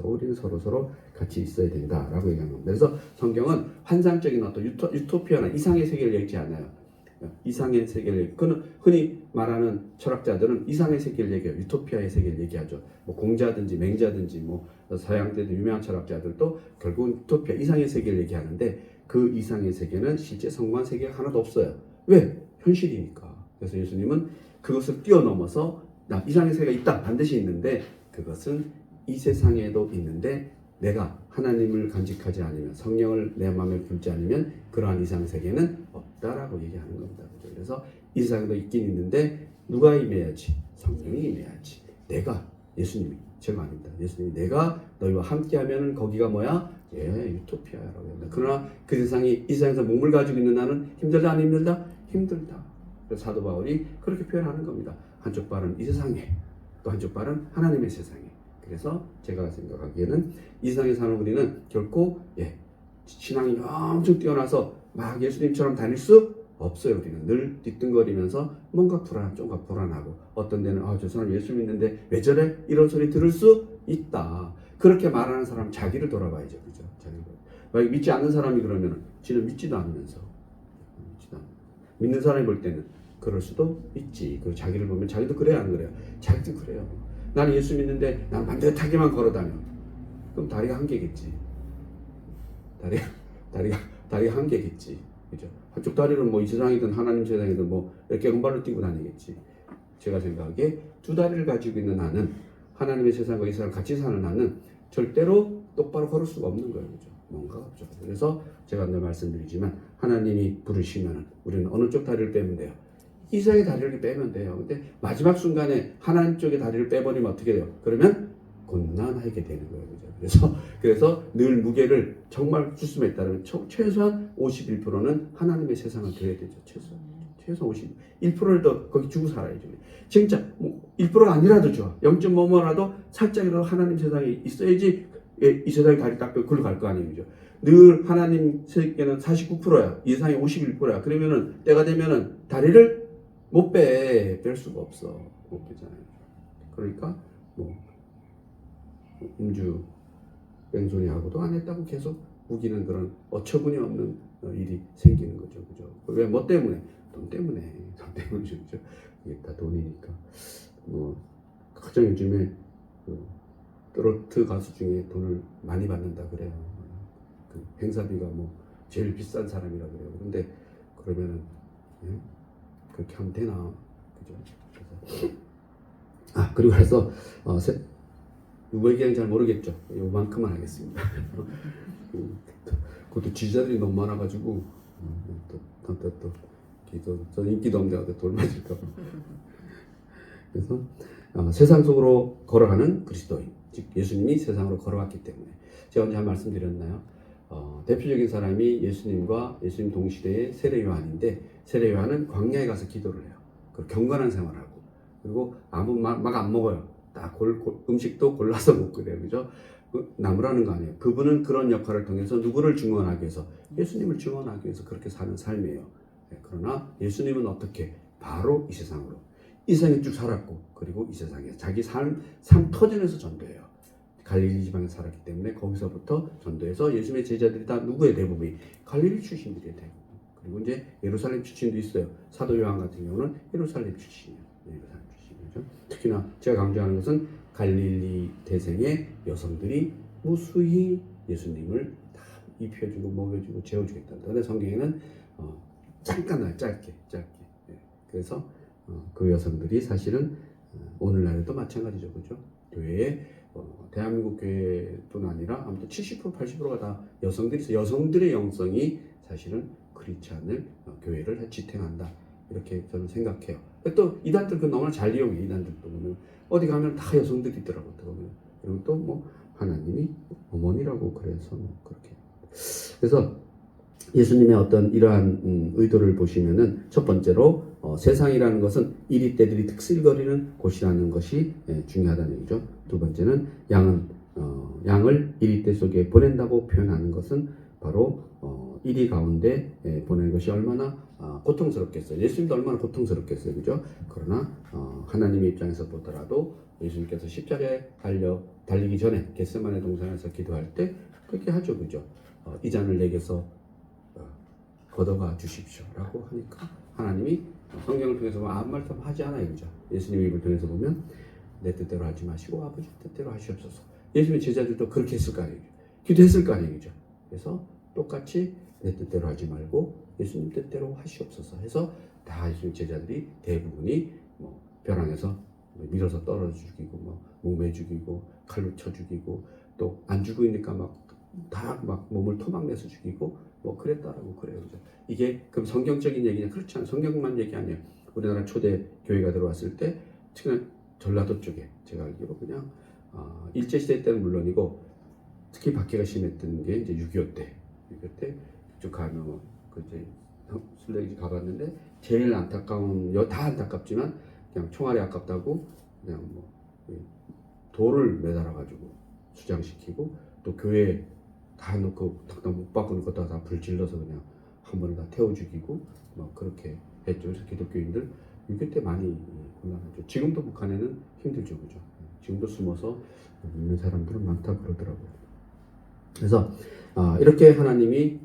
우리는 서로 같이 있어야 된다라고 얘기하는 겁니다. 그래서 성경은 환상적인 어떤 유토피아나 이상의 세계를 얘기하지 않아요. 이상의 세계를, 그는 흔히 말하는 철학자들은 이상의 세계를 얘기해요. 유토피아의 세계를 얘기하죠. 뭐 공자든지 맹자든지 뭐 서양 때도 유명한 철학자들도 결국은 유토피아, 이상의 세계를 얘기하는데, 그 이상의 세계는 실제 성공한 세계가 하나도 없어요. 왜? 현실이니까. 그래서 예수님은 그것을 뛰어넘어서 이상의 세계가 있다, 반드시 있는데, 그것은 이 세상에도 있는데 내가 하나님을 간직하지 않으면, 성령을 내 마음에 품지 않으면 그러한 이상 세계는 없다라고 얘기하는 겁니다. 그래서 이 세상에도 있긴 있는데 누가 임해야지? 성령이 임해야지. 예수님이, 제가 아닙니다. 예수님이 내가 너희와 함께하면 거기가 뭐야? 유토피아라고 합니다. 그러나 그 세상이, 이 세상에서 몸을 가지고 있는 나는 힘들다, 안 힘들다? 힘들다. 그래서 사도 바울이 그렇게 표현하는 겁니다. 한쪽 발은 이 세상에, 또 한쪽 발은 하나님의 세상에. 그래서 제가 생각하기에는 이 세상에 사는 우리는 결코 신앙이 엄청 뛰어나서 막 예수님처럼 다닐 수 없어요. 우리는 늘 뒤뚱거리면서 뭔가 좀가 불안하고 어떤 데는 저 사람 예수 믿는데 왜 저래? 이런 소리 들을 수 있다. 그렇게 말하는 사람 자기를 돌아봐야죠. 그죠? 만약 믿지 않는 사람이 그러면 지는 믿지도 않으면서 믿는 사람이 볼 때는 그럴 수도 있지. 그리고 자기를 보면 자기도 그래요, 안 그래요? 자기도 그래요. 나는 예수 믿는데 난 반듯하게만 걸어다녀. 그럼 다리가 한 개겠지. 다리가 한 개겠지. 그죠? 한쪽 다리는 뭐 이 세상이든 하나님 세상이든 뭐 이렇게 은발로 뛰고 다니겠지. 제가 생각하기에 두 다리를 가지고 있는 나는 하나님의 세상과 이 세상 같이 사는 나는 절대로 똑바로 걸을 수가 없는 거예요. 그죠? 뭔가 없죠. 그래서 제가 늘 말씀드리지만 하나님이 부르시면 우리는 어느 쪽 다리를 빼면 돼요? 이 세상의 다리를 빼면 돼요. 근데 마지막 순간에 하나님 쪽의 다리를 빼버리면 어떻게 돼요? 그러면 곤란하게 되는 거예요. 그죠? 그래서 늘 무게를 정말 수습에 따르면 최소한 51%는 하나님의 세상을 드려야 되죠. 최소한 51%를 더 거기 주고 살아야죠. 진짜 뭐 1%가 아니라도 좋아. 0.5%라도 살짝이라도 하나님 세상에 있어야지 이 세상에 다리 딱 빼고 글로 갈 거 아니에요. 그죠? 늘 하나님 세계는 49%야. 이 세상이 51%야. 그러면은 때가 되면은 다리를 못 뺄 수가 없어. 못 빼잖아요. 그러니까 뭐 음주 뺑소니하고도 안 했다고 계속 우기는 그런 어처구니 없는 일이 생기는 거죠. 그죠? 왜 뭐 때문에? 돈 때문이죠. 그죠? 이게 다 돈이니까. 뭐 가장 요즘에 트로트 가수 중에 돈을 많이 받는다 그래요. 그 행사비가 뭐 제일 비싼 사람이라 그래요. 그런데 그러면은 그렇게 하면 되나? 그죠? 그래서 그리고 그래서 누구에게는 잘 모르겠죠. 요만큼만 하겠습니다. 그것도 지지자들이 너무 많아가지고 또 저는 인기도 없는데 돌 맞을까봐. 그래서 세상 속으로 걸어가는 그리스도인, 즉 예수님이 세상으로 걸어갔기 때문에 제가 언제 한 말씀드렸나요? 대표적인 사람이 예수님과 예수님 동시대의 세례 요한인데 세례 요한은 광야에 가서 기도를 해요. 그리고 경건한 생활을 하고 그리고 아무 막 안 먹어요. 딱 음식도 골라서 먹고 그래요. 그죠? 나무라는 거 아니에요. 그분은 그런 역할을 통해서 누구를 증언하기 위해서 예수님을 증언하기 위해서 그렇게 사는 삶이에요. 그러나 예수님은 어떻게 바로 이 세상으로 이 세상에 쭉 살았고 그리고 이 세상에 자기 삶 터전에서 전도해요. 갈릴리 지방에 살았기 때문에 거기서부터 전도해서 예수님의 제자들이 다 누구의 대부분이 갈릴리 출신들이에요. 대부분. 그리고 이제 예루살렘 출신도 있어요. 사도 요한 같은 경우는 예루살렘 출신이에요. 예루살렘 출신이죠. 특히나 제가 강조하는 것은 갈릴리 대생의 여성들이 무수히 예수님을 다 입혀주고 먹여주고 재워주겠다. 그런데 성경에는 잠깐 짧게. 그래서 그 여성들이 사실은 오늘날에도 마찬가지죠, 그죠? 교회에 대한민국 교회뿐 아니라 아무튼 70% 80%가 다 여성들이 있어요. 여성들의 영성이 사실은 크리스찬을 교회를 지탱한다 이렇게 저는 생각해요. 또 이단들 그 너무나 잘 이용해. 이단들도 보면 어디 가면 다 여성들이 있더라고. 그리고 또 뭐 하나님이 어머니라고 그래서 뭐 그렇게. 그래서 예수님의 어떤 이러한 의도를 보시면은 첫 번째로 세상이라는 것은 이리 때들이 득실거리는 곳이라는 것이 중요하다는 얘기죠. 두 번째는 양을 이리 때 속에 보낸다고 표현하는 것은 바로 이리 가운데 보내는 것이 얼마나 고통스럽겠어요. 예수님도 얼마나 고통스럽겠어요. 그죠? 그러나 하나님의 입장에서 보더라도 예수님께서 십자가에 달리기 전에 겟세마네 동산에서 기도할 때 그렇게 하죠. 그죠? 이 잔을 내게서 걷어가 주십시오 라고 하니까 하나님이 성경을 통해서 아무 말도 하지 않아요. 그죠? 예수님의 입을 통해서 보면 내 뜻대로 하지 마시고 아버지 뜻대로 하시옵소서. 예수님의 제자들도 그렇게 했을 거 아니에요. 기도했을 거 아니에요. 그죠? 그래서 똑같이 내 뜻대로 하지 말고 예수님 뜻대로 하시옵소서 해서 다 예수님 제자들이 대부분이 뭐 벼랑에서 밀어서 떨어져 죽이고 뭐 몸에 죽이고 칼로 쳐 죽이고 또 안 죽고 있으니까 막 몸을 토막내서 죽이고 뭐 그랬다라고 그래요. 그죠? 이게 그럼 성경적인 얘기냐? 그렇지 않아요. 성경만 얘기 아니에요. 우리나라 초대 교회가 들어왔을 때 특히나 전라도 쪽에 제가 알기로 그냥 일제시대 때는 물론이고 특히 박해가 심했던 게 이제 6.25 때 그쪽 가면 그 이제 순례지 가봤는데 제일 안타까운 다 안타깝지만 그냥 총알이 아깝다고 그냥 뭐 돌을 매달아 가지고 수장시키고 또 교회 다 놓고 못 바꾸는 것도 다 불질러서 그냥 한 번에 다 태워 죽이고 뭐 그렇게 했죠. 그래서 기독교인들 6.25 때 많이 곤란하죠. 지금도 북한에는 힘들죠, 그죠? 지금도 숨어서 있는 사람들은 많다 그러더라고요. 그래서 이렇게 하나님이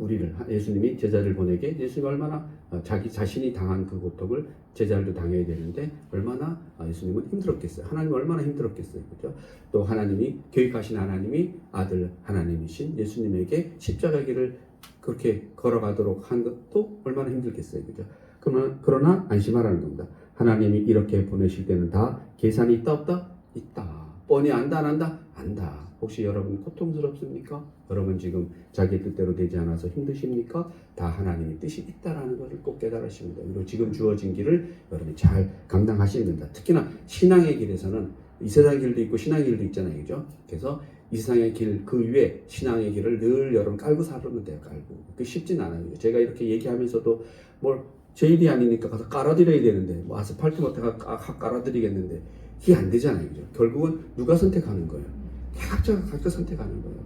예수님이 제자를 보내게, 예수님이 얼마나 자기 자신이 당한 그 고통을 제자들도 당해야 되는데 얼마나 예수님은 힘들었겠어요. 하나님은 얼마나 힘들었겠어요, 그죠? 또 하나님이 계획하신 하나님이 아들 하나님이신 예수님에게 십자가 길을 그렇게 걸어가도록 한 것도 얼마나 힘들겠어요, 그죠? 그러나 안심하라는 겁니다. 하나님이 이렇게 보내실 때는 다 계산이 있다 없다? 있다. 뻔히 안다 안 한다? 안다. 혹시 여러분 고통스럽습니까? 여러분 지금 자기 뜻대로 되지 않아서 힘드십니까? 다 하나님의 뜻이 있다라는 것을 꼭 깨달으십니다. 그리고 지금 주어진 길을 여러분이 잘 감당하셔야 된다. 특히나 신앙의 길에서는 이 세상 길도 있고 신앙의 길도 있잖아요, 그죠? 그래서 이 세상의 길 그 위에 신앙의 길을 늘 여러분 깔고 살면 돼요, 깔고. 그 쉽진 않아요. 제가 이렇게 얘기하면서도 제 일이 아니니까 가서 깔아드려야 되는데 뭐 아스팔트 못해가 깔아드리겠는데 이게 안 되잖아요, 그죠? 결국은 누가 선택하는 거예요? 각자 선택하는 거예요.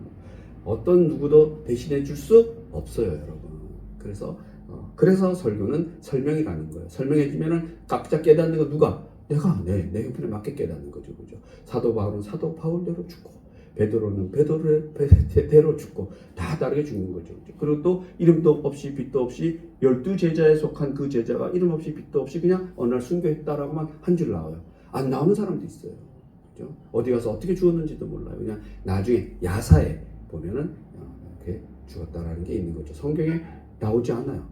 어떤 누구도 대신해 줄 수 없어요, 여러분. 그래서 설교는 설명이라는 거예요. 설명해 주면은 각자 깨닫는 거 누가? 내가 내 형편에 맞게 깨닫는 거죠, 그죠? 사도 바울은 사도 바울대로 죽고, 베드로는 베드로대로 죽고 다 다르게 죽는 거죠. 그리고 또 이름도 없이 빛도 없이 12제자에 속한 그 제자가 이름 없이 빛도 없이 그냥 어느 날 순교했다라고만 한 줄 나와요. 안 나오는 사람도 있어요. 그죠? 어디 가서 어떻게 죽었는지도 몰라요. 그냥 나중에 야사에 보면은 이렇게 죽었다라는 게 있는 거죠. 성경에 나오지 않아요.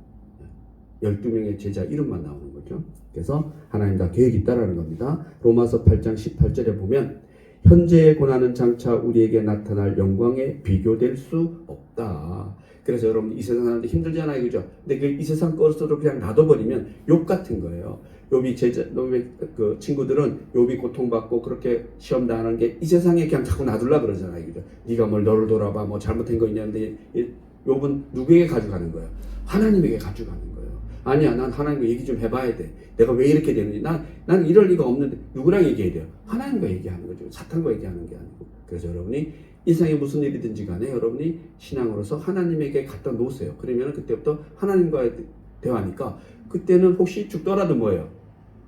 12명의 제자 이름만 나오는 거죠. 그래서 하나님 다 계획이 있다라는 겁니다. 로마서 8장 18절에 보면 현재의 고난은 장차 우리에게 나타날 영광에 비교될 수 없다. 그래서 여러분 이 세상 사람들 힘들잖아요, 그죠? 근데 이 세상 것으로 그냥 놔둬버리면 욕 같은 거예요. 욥이 그 친구들은 욥이 고통받고 그렇게 시험 당하는 게 이 세상에 그냥 자꾸 놔둘라 그러잖아요, 그죠? 네가 너를 돌아봐, 뭐 잘못한 거 있냐는데 욥은 누구에게 가져가는 거예요? 하나님에게 가져가는 거예요. 아니야, 난 하나님과 얘기 좀 해봐야 돼. 내가 왜 이렇게 되는지. 난 이럴 리가 없는데 누구랑 얘기해야 돼요? 하나님과 얘기하는 거죠. 사탄과 얘기하는 게 아니고. 그래서 여러분이 일상에 무슨 일이든지 간에 여러분이 신앙으로서 하나님에게 갖다 놓으세요. 그러면 그때부터 하나님과의 대화니까 그때는 혹시 죽더라도 뭐예요?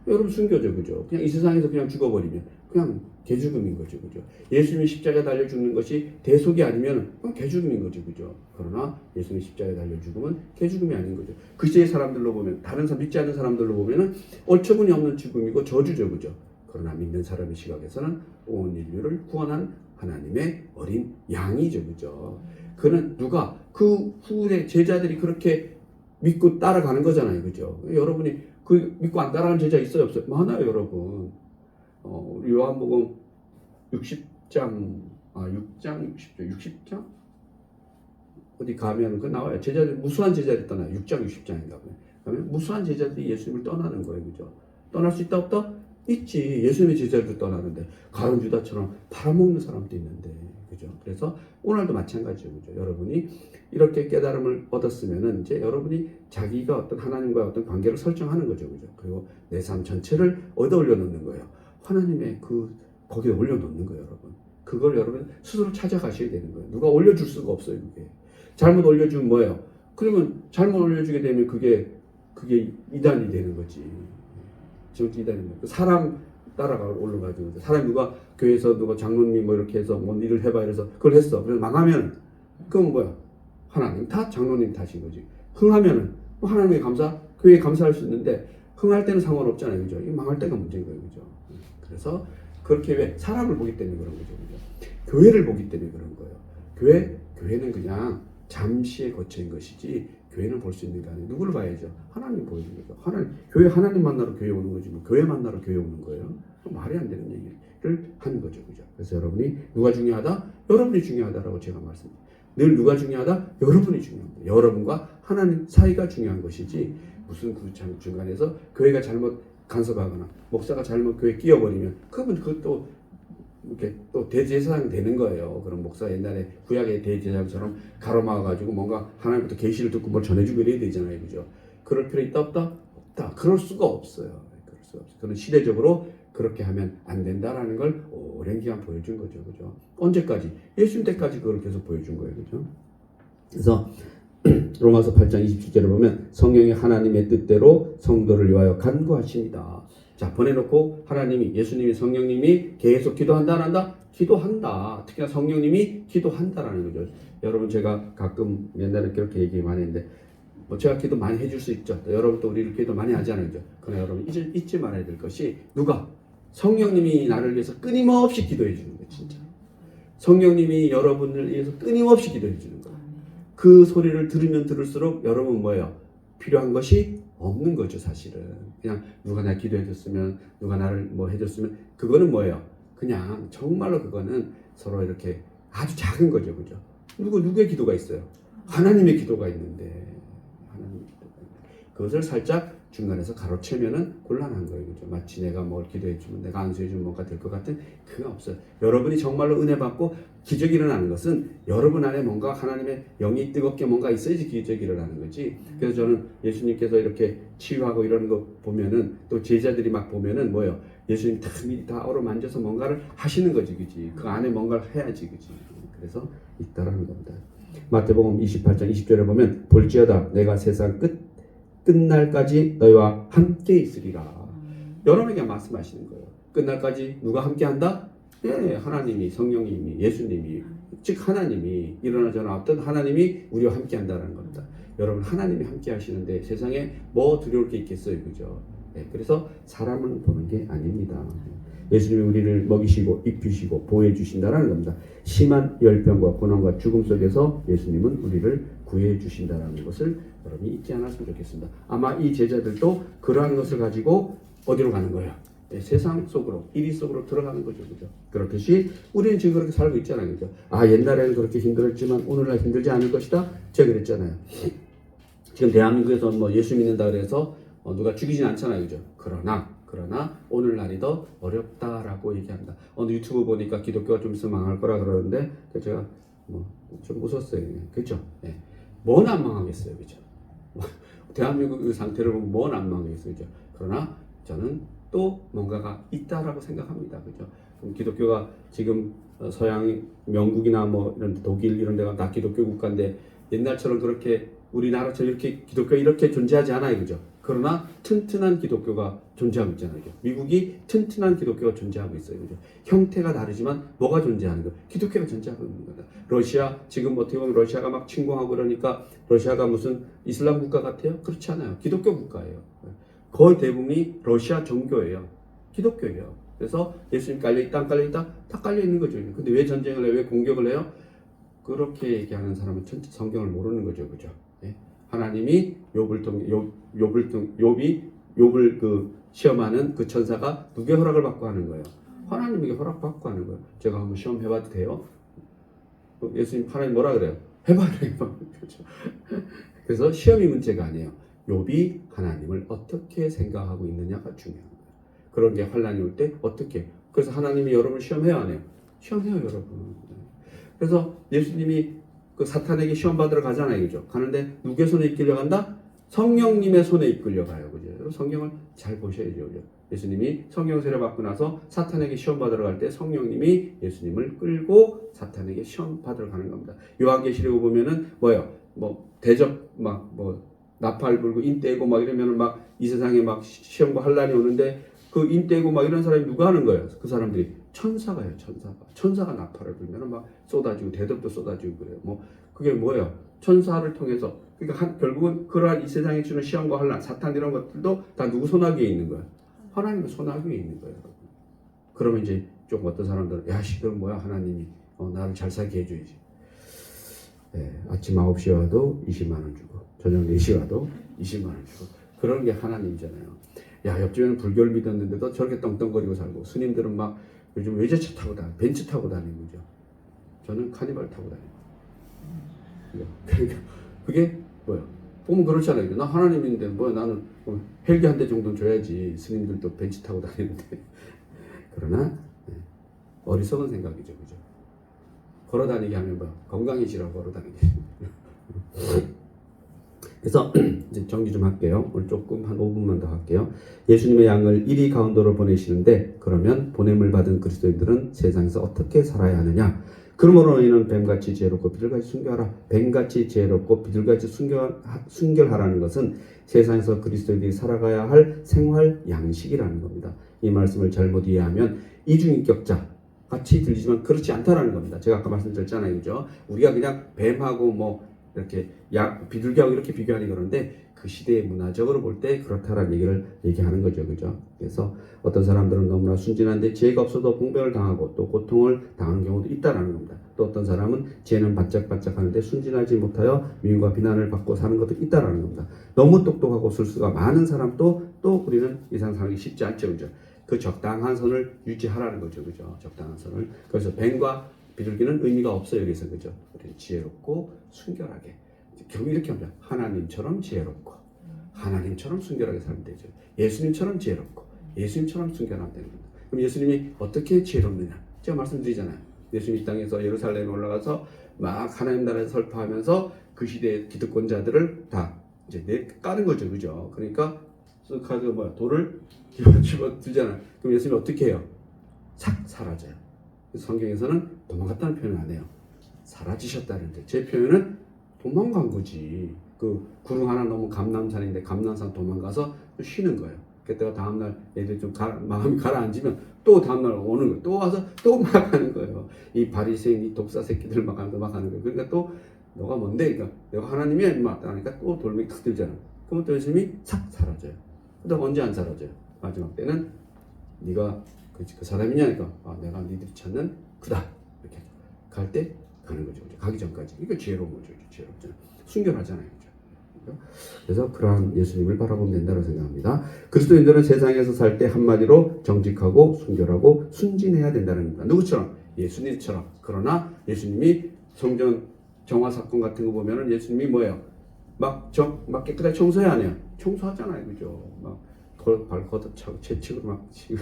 여러분 순교죠, 그죠? 그냥 이 세상에서 그냥 죽어버리면 그냥 개죽음인 거죠, 그죠? 예수님이 십자가에 달려 죽는 것이 대속이 아니면 그냥 개죽음인 거죠, 그죠? 그러나 예수님이 십자가에 달려 죽으면 개죽음이 아닌 거죠. 그 시대의 사람들로 보면, 다른 사람 믿지 않는 사람들로 보면은 어처구니 없는 죽음이고 저주죠, 그죠? 그러나 믿는 사람의 시각에서는 온 인류를 구원한 하나님의 어린 양이죠, 그죠? 그는 누가 그 후에 제자들이 그렇게 믿고 따라가는 거잖아요, 그죠? 여러분이 그 믿고 안 따라가는 제자 있어요, 없어요? 많아요, 여러분. 우리 요한복음 60장 60장 어디 가면 그 나와요. 제자들 무수한 제자들이 떠나요. 6장 60장인가 보네. 그러면 무수한 제자들이 예수님을 떠나는 거예요, 그죠? 떠날 수 있다 없다? 있지. 예수님의 제자들도 떠나는데 가룟 유다처럼 팔아먹는 사람도 있는데, 그죠? 그래서 오늘도 마찬가지죠, 그죠? 여러분이 이렇게 깨달음을 얻었으면은 이제 여러분이 자기가 어떤 하나님과 어떤 관계를 설정하는 거죠, 그죠? 그리고 내 삶 전체를 얻어 올려놓는 거예요. 하나님의 거기에 올려놓는 거예요, 여러분. 그걸 여러분 스스로 찾아가셔야 되는 거예요. 누가 올려줄 수가 없어요, 그게. 잘못 올려주면 뭐예요? 그러면 잘못 올려주게 되면 그게 이단이 되는 거지. 지금 이단이 사람 따라가 올라가지고 사람 누가 교회에서 누가 장로님 뭐 이렇게 해서 뭐 일을 해봐 이래서 그걸 했어. 그래서 망하면 그건 뭐야? 하나님 탓, 장로님 탓인 거지. 흥하면은 뭐 하나님의 감사, 교회에 감사할 수 있는데 흥할 때는 상관없잖아요, 그죠? 이 망할 때가 문제인 거예요, 그죠? 그래서 그렇게 왜 사람을 보기 때문에 그런 거죠, 그죠? 교회를 보기 때문에 그런 거예요. 교회는 그냥 잠시의 거처인 것이지 교회는 볼 수 있는 게 아니에요. 누구를 봐야죠? 하나님 보여주는 거죠. 교회 하나님 만나러 교회 오는 거지 뭐 교회 만나러 교회 오는 거예요. 말이 안 되는 얘기를 하는 거죠, 그죠? 그래서 여러분이 누가 중요하다? 여러분이 중요하다라고 제가 말씀드립니다. 늘 누가 중요하다? 여러분이 중요합니다. 여러분과 하나님 사이가 중요한 것이지 무슨 그 중간에서 교회가 잘못 간섭하거나 목사가 잘못 교회 끼어버리면 그러면 그것도 이렇게 또 대제사장 되는 거예요. 그럼 목사 옛날에 구약의 대제사장처럼 가로막아가지고 뭔가 하나님부터 계시를 듣고 뭘 전해주고 이래야 되잖아요, 그죠? 그럴 필요 있다 없다? 없다. 그럴 수가 없어요. 그럴 수가 없어요. 그는 시대적으로 그렇게 하면 안 된다라는 걸 오랜 기간 보여준 거죠, 그죠? 언제까지? 예수님 때까지 그걸 계속 보여준 거예요, 그죠? 그래서 로마서 8장 27절에 보면 성령이 하나님의 뜻대로 성도를 위하여 간구하십니다. 자, 보내놓고 하나님이, 예수님이, 성령님이 계속 기도한다 안 한다? 기도한다. 특히나 성령님이 기도한다라는 거죠. 여러분, 제가 가끔 옛날에 그렇게 얘기 많이 했는데, 뭐 제가 기도 많이 해줄 수 있죠. 여러분 또 우리를 기도 많이 하지 않죠. 그러나 여러분 잊지 말아야 될 것이, 누가? 성령님이 나를 위해서 끊임없이 기도해 주는 거예요. 진짜 성령님이 여러분을 위해서 끊임없이 기도해 주는 거예요. 그 소리를 들으면 들을수록 여러분 뭐예요? 필요한 것이 없는 거죠. 사실은 그냥 누가 나 기도해 줬으면, 누가 나를 뭐 해줬으면, 그거는 뭐예요? 그냥 정말로 그거는 서로 이렇게 아주 작은 거죠. 그죠? 누구의 기도가 있어요? 하나님의 기도가 있는데, 그것을 살짝 중간에서 가로채면은 곤란한 거예요. 그죠? 마치 내가 뭘 기도해주면, 내가 안수해주면 뭔가 될 것 같은, 그거 없어요. 여러분이 정말로 은혜 받고 기적이 일어나는 것은 여러분 안에 뭔가 하나님의 영이 뜨겁게 뭔가 있어야지 기적이 일어나는 거지. 그래서 저는 예수님께서 이렇게 치유하고 이러는 거 보면은, 또 제자들이 막 보면은 뭐예요? 예수님 다 어루만져서 뭔가를 하시는 거지, 그지? 그 안에 뭔가를 해야지, 그지? 그래서 있다라는 겁니다. 마태복음 28장 20절에 보면, 볼지어다 내가 세상 끝날까지 너희와 함께 있으리라. 여러분에게 말씀하시는 거예요. 끝날까지 누가 함께한다? 네, 하나님이, 성령님이, 예수님이, 즉 하나님이, 일어나 저나 없던 하나님이 우리와 함께한다는 겁니다. 여러분, 하나님이 함께하시는데 세상에 뭐 두려울 게 있겠어요, 그죠? 네, 그래서 사람을 보는 게 아닙니다. 예수님이 우리를 먹이시고 입히시고 보호해 주신다는 겁니다. 심한 열병과 고난과 죽음 속에서 예수님은 우리를 구해 주신다는 것을 여러분이 잊지 않았으면 좋겠습니다. 아마 이 제자들도 그러한 것을 가지고 어디로 가는 거예요? 네, 세상 속으로, 이리 속으로 들어가는 거죠, 그죠? 그렇듯이 우리는 지금 그렇게 살고 있잖아요, 그죠? 아, 옛날에는 그렇게 힘들었지만 오늘날 힘들지 않을 것이다. 제가 그랬잖아요. 지금 대한민국에서 뭐 예수 믿는다 그래서 누가 죽이진 않잖아요, 그죠? 그러나 오늘날이 더 어렵다라고 얘기합니다. 어느 유튜브 보니까 기독교가 좀 있으면 망할 거라 그러는데, 제가 뭐 좀 웃었어요. 그렇죠? 네. 뭔 안 망하겠어요, 그죠? 대한민국 그 상태를 보면 뭔 안 망하겠어요, 그죠? 그러나 저는 또 뭔가가 있다라고 생각합니다, 그죠? 그럼 기독교가 지금 서양 영국이나 뭐 이런 독일 이런 데가 다 기독교 국가인데, 옛날처럼 그렇게 우리나라처럼 이렇게 기독교가 이렇게 존재하지 않아요, 그죠? 그러나 튼튼한 기독교가 존재하고 있잖아요. 미국이 튼튼한 기독교가 존재하고 있어요. 그죠? 형태가 다르지만 뭐가 존재하는 거예요? 기독교가 존재하고 있는 거다. 러시아, 지금 어떻게 보면 러시아가 막 침공하고 그러니까 러시아가 무슨 이슬람 국가 같아요? 그렇지 않아요. 기독교 국가예요. 거의 대부분이 러시아 종교예요. 기독교예요. 그래서 예수님 깔려있다, 안 깔려있다? 다 깔려있는 거죠. 근데 왜 전쟁을 해요? 왜 공격을 해요? 그렇게 얘기하는 사람은 성경을 모르는 거죠. 그죠? 하나님이 욥을 그 시험하는 그 천사가 누구의 허락을 받고 하는 거예요? 하나님에게 허락받고 하는 거예요. 제가 한번 시험 해봐도 돼요? 예수님, 하나님 뭐라 그래요? 해봐라. 그렇죠? 그래서 시험이 문제가 아니에요. 욥이 하나님을 어떻게 생각하고 있느냐가 중요한 거예요. 그런 게 환란이 올 때 어떻게? 그래서 하나님이 여러분을 시험해요, 안 해요? 시험해요, 여러분. 그래서 예수님이 그 사탄에게 시험 받으러 가잖아요, 그죠? 가는데 누구의 손에 이끌려 간다? 성령님의 손에 이끌려 가요, 그죠? 성경을 잘 보셔야죠, 그죠? 예수님이 성령 세례 받고 나서 사탄에게 시험 받으러 갈 때 성령님이 예수님을 끌고 사탄에게 시험 받으러 가는 겁니다. 요한계시록에 보면은 뭐예요? 뭐 대적 막 뭐 나팔 불고 인 떼고 막 이러면은 막 이 세상에 막 시험과 환란이 오는데, 그 인 떼고 막 이런 사람이 누가 하는 거예요? 그 사람들이 천사가요, 천사가 나팔을 불면은 막 쏟아지고 대접도 쏟아지고 그래요. 뭐 그게 뭐예요? 천사를 통해서, 그러니까 결국은 그러한 이 세상에 주는 시험과 환란, 사탄 이런 것들도 다 누구 손아귀에 있는 거예요? 하나님의 손아귀에 있는 거예요. 그러면 이제 좀 어떤 사람들은, 야, 그럼 뭐야, 하나님이 나를 잘 살게 해줘야지. 아침 9시에 와도 20만 원 주고 저녁 4시에 와도 20만 원 주고, 그런 게 하나님이잖아요. 야, 옆집에는 불교를 믿었는데도 저렇게 떵떵거리고 살고, 스님들은 막 요즘 외제차 타고 벤츠 타고 다니는 거죠. 저는 카니발 타고 다니고. 그러니까 그게 뭐야? 보면 그렇잖아요. 나 하나님인데 뭐야, 나는 헬기 한 대 정도는 줘야지. 스님들도 벤츠 타고 다니는데. 그러나 어리석은 생각이죠, 그죠? 걸어다니게 하면 뭐 건강해지라고 걸어다니게. 그래서 이제 정리 좀 할게요. 오늘 조금 한 5분만 더 할게요. 예수님의 양을 이리 가운데로 보내시는데, 그러면 보냄을 받은 그리스도인들은 세상에서 어떻게 살아야 하느냐? 그러므로 너희는 뱀같이 지혜롭고 비둘같이 순결하라. 뱀같이 지혜롭고 비둘같이 순결하라는 것은 세상에서 그리스도인들이 살아가야 할 생활 양식이라는 겁니다. 이 말씀을 잘못 이해하면 이중인격자 같이 들리지만 그렇지 않다라는 겁니다. 제가 아까 말씀드렸잖아요, 그죠? 우리가 그냥 뱀하고 뭐 이렇게 비둘기하고 이렇게 비교하니 그런데 그 시대의 문화적으로 볼 때 그렇다라는 얘기를 얘기하는 거죠, 그죠? 그래서 어떤 사람들은 너무나 순진한데 지혜가 없어도 봉변을 당하고 또 고통을 당하는 경우도 있다라는 겁니다. 또 어떤 사람은 지혜는 반짝반짝하는데 순진하지 못하여 미움과 비난을 받고 사는 것도 있다라는 겁니다. 너무 똑똑하고 술수가 많은 사람도 또 우리는 이상 살기 쉽지 않죠, 그죠? 그 적당한 선을 유지하라는 거죠, 그죠? 적당한 선을. 그래서 뱀과 비둘기는 의미가 없어요, 여기서, 그죠? 우리는 지혜롭고 순결하게. 결국 이렇게 합니다. 하나님처럼 지혜롭고 하나님처럼 순결하게 살면 되죠. 예수님처럼 지혜롭고 예수님처럼 순결하면 되는 겁니다. 그럼 예수님이 어떻게 지혜롭느냐? 제가 말씀드리잖아요. 예수님이 이 땅에서 예루살렘에 올라가서 막 하나님 나라를 설파하면서 그 시대의 기득권자들을 다 이제 까는 거죠, 그죠? 그러니까 카드 뭐야 돌을 집어 들잖아요. 그럼 예수님이 어떻게 해요? 싹 사라져요. 그래서 성경에서는 도망갔다는 표현을 안 해요. 사라지셨다는데 제 표현은 도망간 거지. 그 구름 하나 넘은 감람산인데 감람산 도망가서 쉬는 거예요. 그때가 다음날 애들 좀 마음이 가라앉으면 또 다음날 오는 거예요. 또 와서 또 막 하는 거예요. 이 바리새인 이 독사 새끼들 막 하는 거예요. 그러니까 또 너가 뭔데? 그러니까 내가 하나님이야 임마. 그러니까 또 돌멩이 탁 들잖아. 그러면 또 예수님이 싹 사라져요. 그다음 언제 안 사라져요? 마지막 때는 네가 그 사람이냐니까 내가 니들이 찾는 그다 이렇게 갈 때 가는 거죠. 가기 전까지. 이거 지혜로운 거죠. 지혜롭잖아. 순결하잖아요. 그죠? 그래서 그러한 예수님을 바라보면 된다고 생각합니다. 그리스도인들은 세상에서 살 때 한마디로 정직하고 순결하고 순진해야 된다는 겁니다. 누구처럼? 예수님처럼. 그러나 예수님이 성전 정화 사건 같은 거 보면은 예수님이 뭐예요? 막 깨끗하게 청소해야 안 해요? 청소하잖아요. 그죠? 막 발 걷어차고 채찍으로 막 치고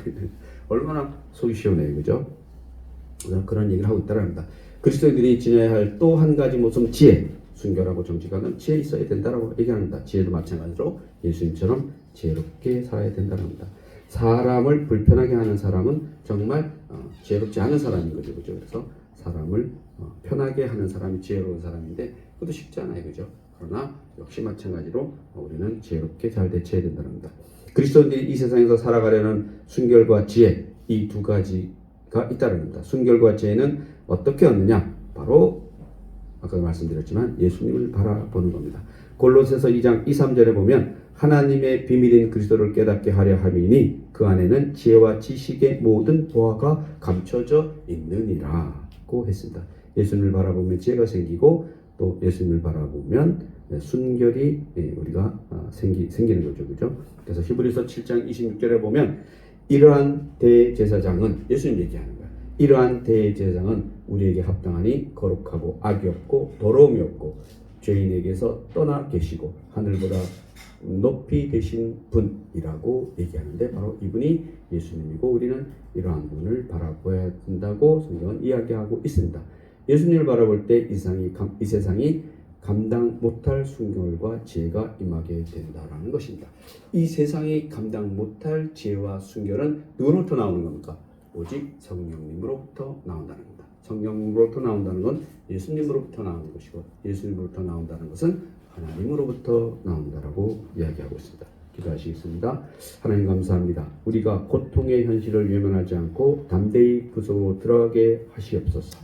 얼마나 속이 시원해요. 그죠? 그런 얘기를 하고 있다는 겁니다. 그리스도인들이 지녀야 할 또 한 가지 모습은 지혜. 순결하고 정직하는 지혜 있어야 된다라고 얘기합니다. 지혜도 마찬가지로 예수님처럼 지혜롭게 살아야 된다는 겁니다. 사람을 불편하게 하는 사람은 정말 지혜롭지 않은 사람인 거죠. 그죠? 그래서 사람을 편하게 하는 사람이 지혜로운 사람인데 그것도 쉽지 않아요. 그죠? 그러나 역시 마찬가지로 우리는 지혜롭게 잘 대처해야 된다는 겁니다. 그리스도인들이 이 세상에서 살아가려는 순결과 지혜 이 두 가지가 있다는 겁니다. 순결과 지혜는 어떻게 얻느냐? 바로 아까 말씀드렸지만 예수님을 바라보는 겁니다. 골로새서 2장 2, 3절에 보면 하나님의 비밀인 그리스도를 깨닫게 하려 함이니 그 안에는 지혜와 지식의 모든 보화가 감춰져 있느니라고 했습니다. 예수님을 바라보면 지혜가 생기고 또 예수님을 바라보면 순결이 우리가 생기는 거죠. 그죠? 그래서 히브리서 7장 26절에 보면 이러한 대제사장은 예수님 얘기하는 거예요. 이러한 대제사장은 우리에게 합당하니 거룩하고 악이 없고 더러움이 없고 죄인에게서 떠나 계시고 하늘보다 높이 되신 분이라고 얘기하는데 바로 이분이 예수님이고 우리는 이러한 분을 바라봐야 된다고 성경은 이야기하고 있습니다. 예수님을 바라볼 때 이 세상이 감당 못할 순결과 지혜가 임하게 된다라는 것입니다. 이 세상이 감당 못할 지혜와 순결은 누구로부터 나오는 겁니까? 오직 성령님으로부터 나온다는 겁니다. 성령님으로부터 나온다는 건 예수님으로부터 나오는 것이고 예수님으로부터 나온다는 것은 하나님으로부터 나온다라고 이야기하고 있습니다. 기도하시겠습니다. 하나님 감사합니다. 우리가 고통의 현실을 외면하지 않고 담대히 그 속으로 들어가게 하시옵소서.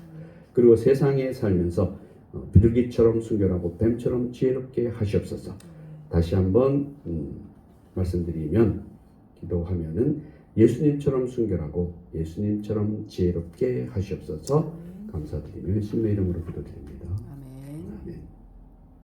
그리고 세상에 살면서 비둘기처럼 순결하고 뱀처럼 지혜롭게 하시옵소서. 다시 한번 말씀드리면 기도하면은 예수님처럼 순결하고 예수님처럼 지혜롭게 하시옵소서. 감사드리며 예수님의 이름으로 기도드립니다.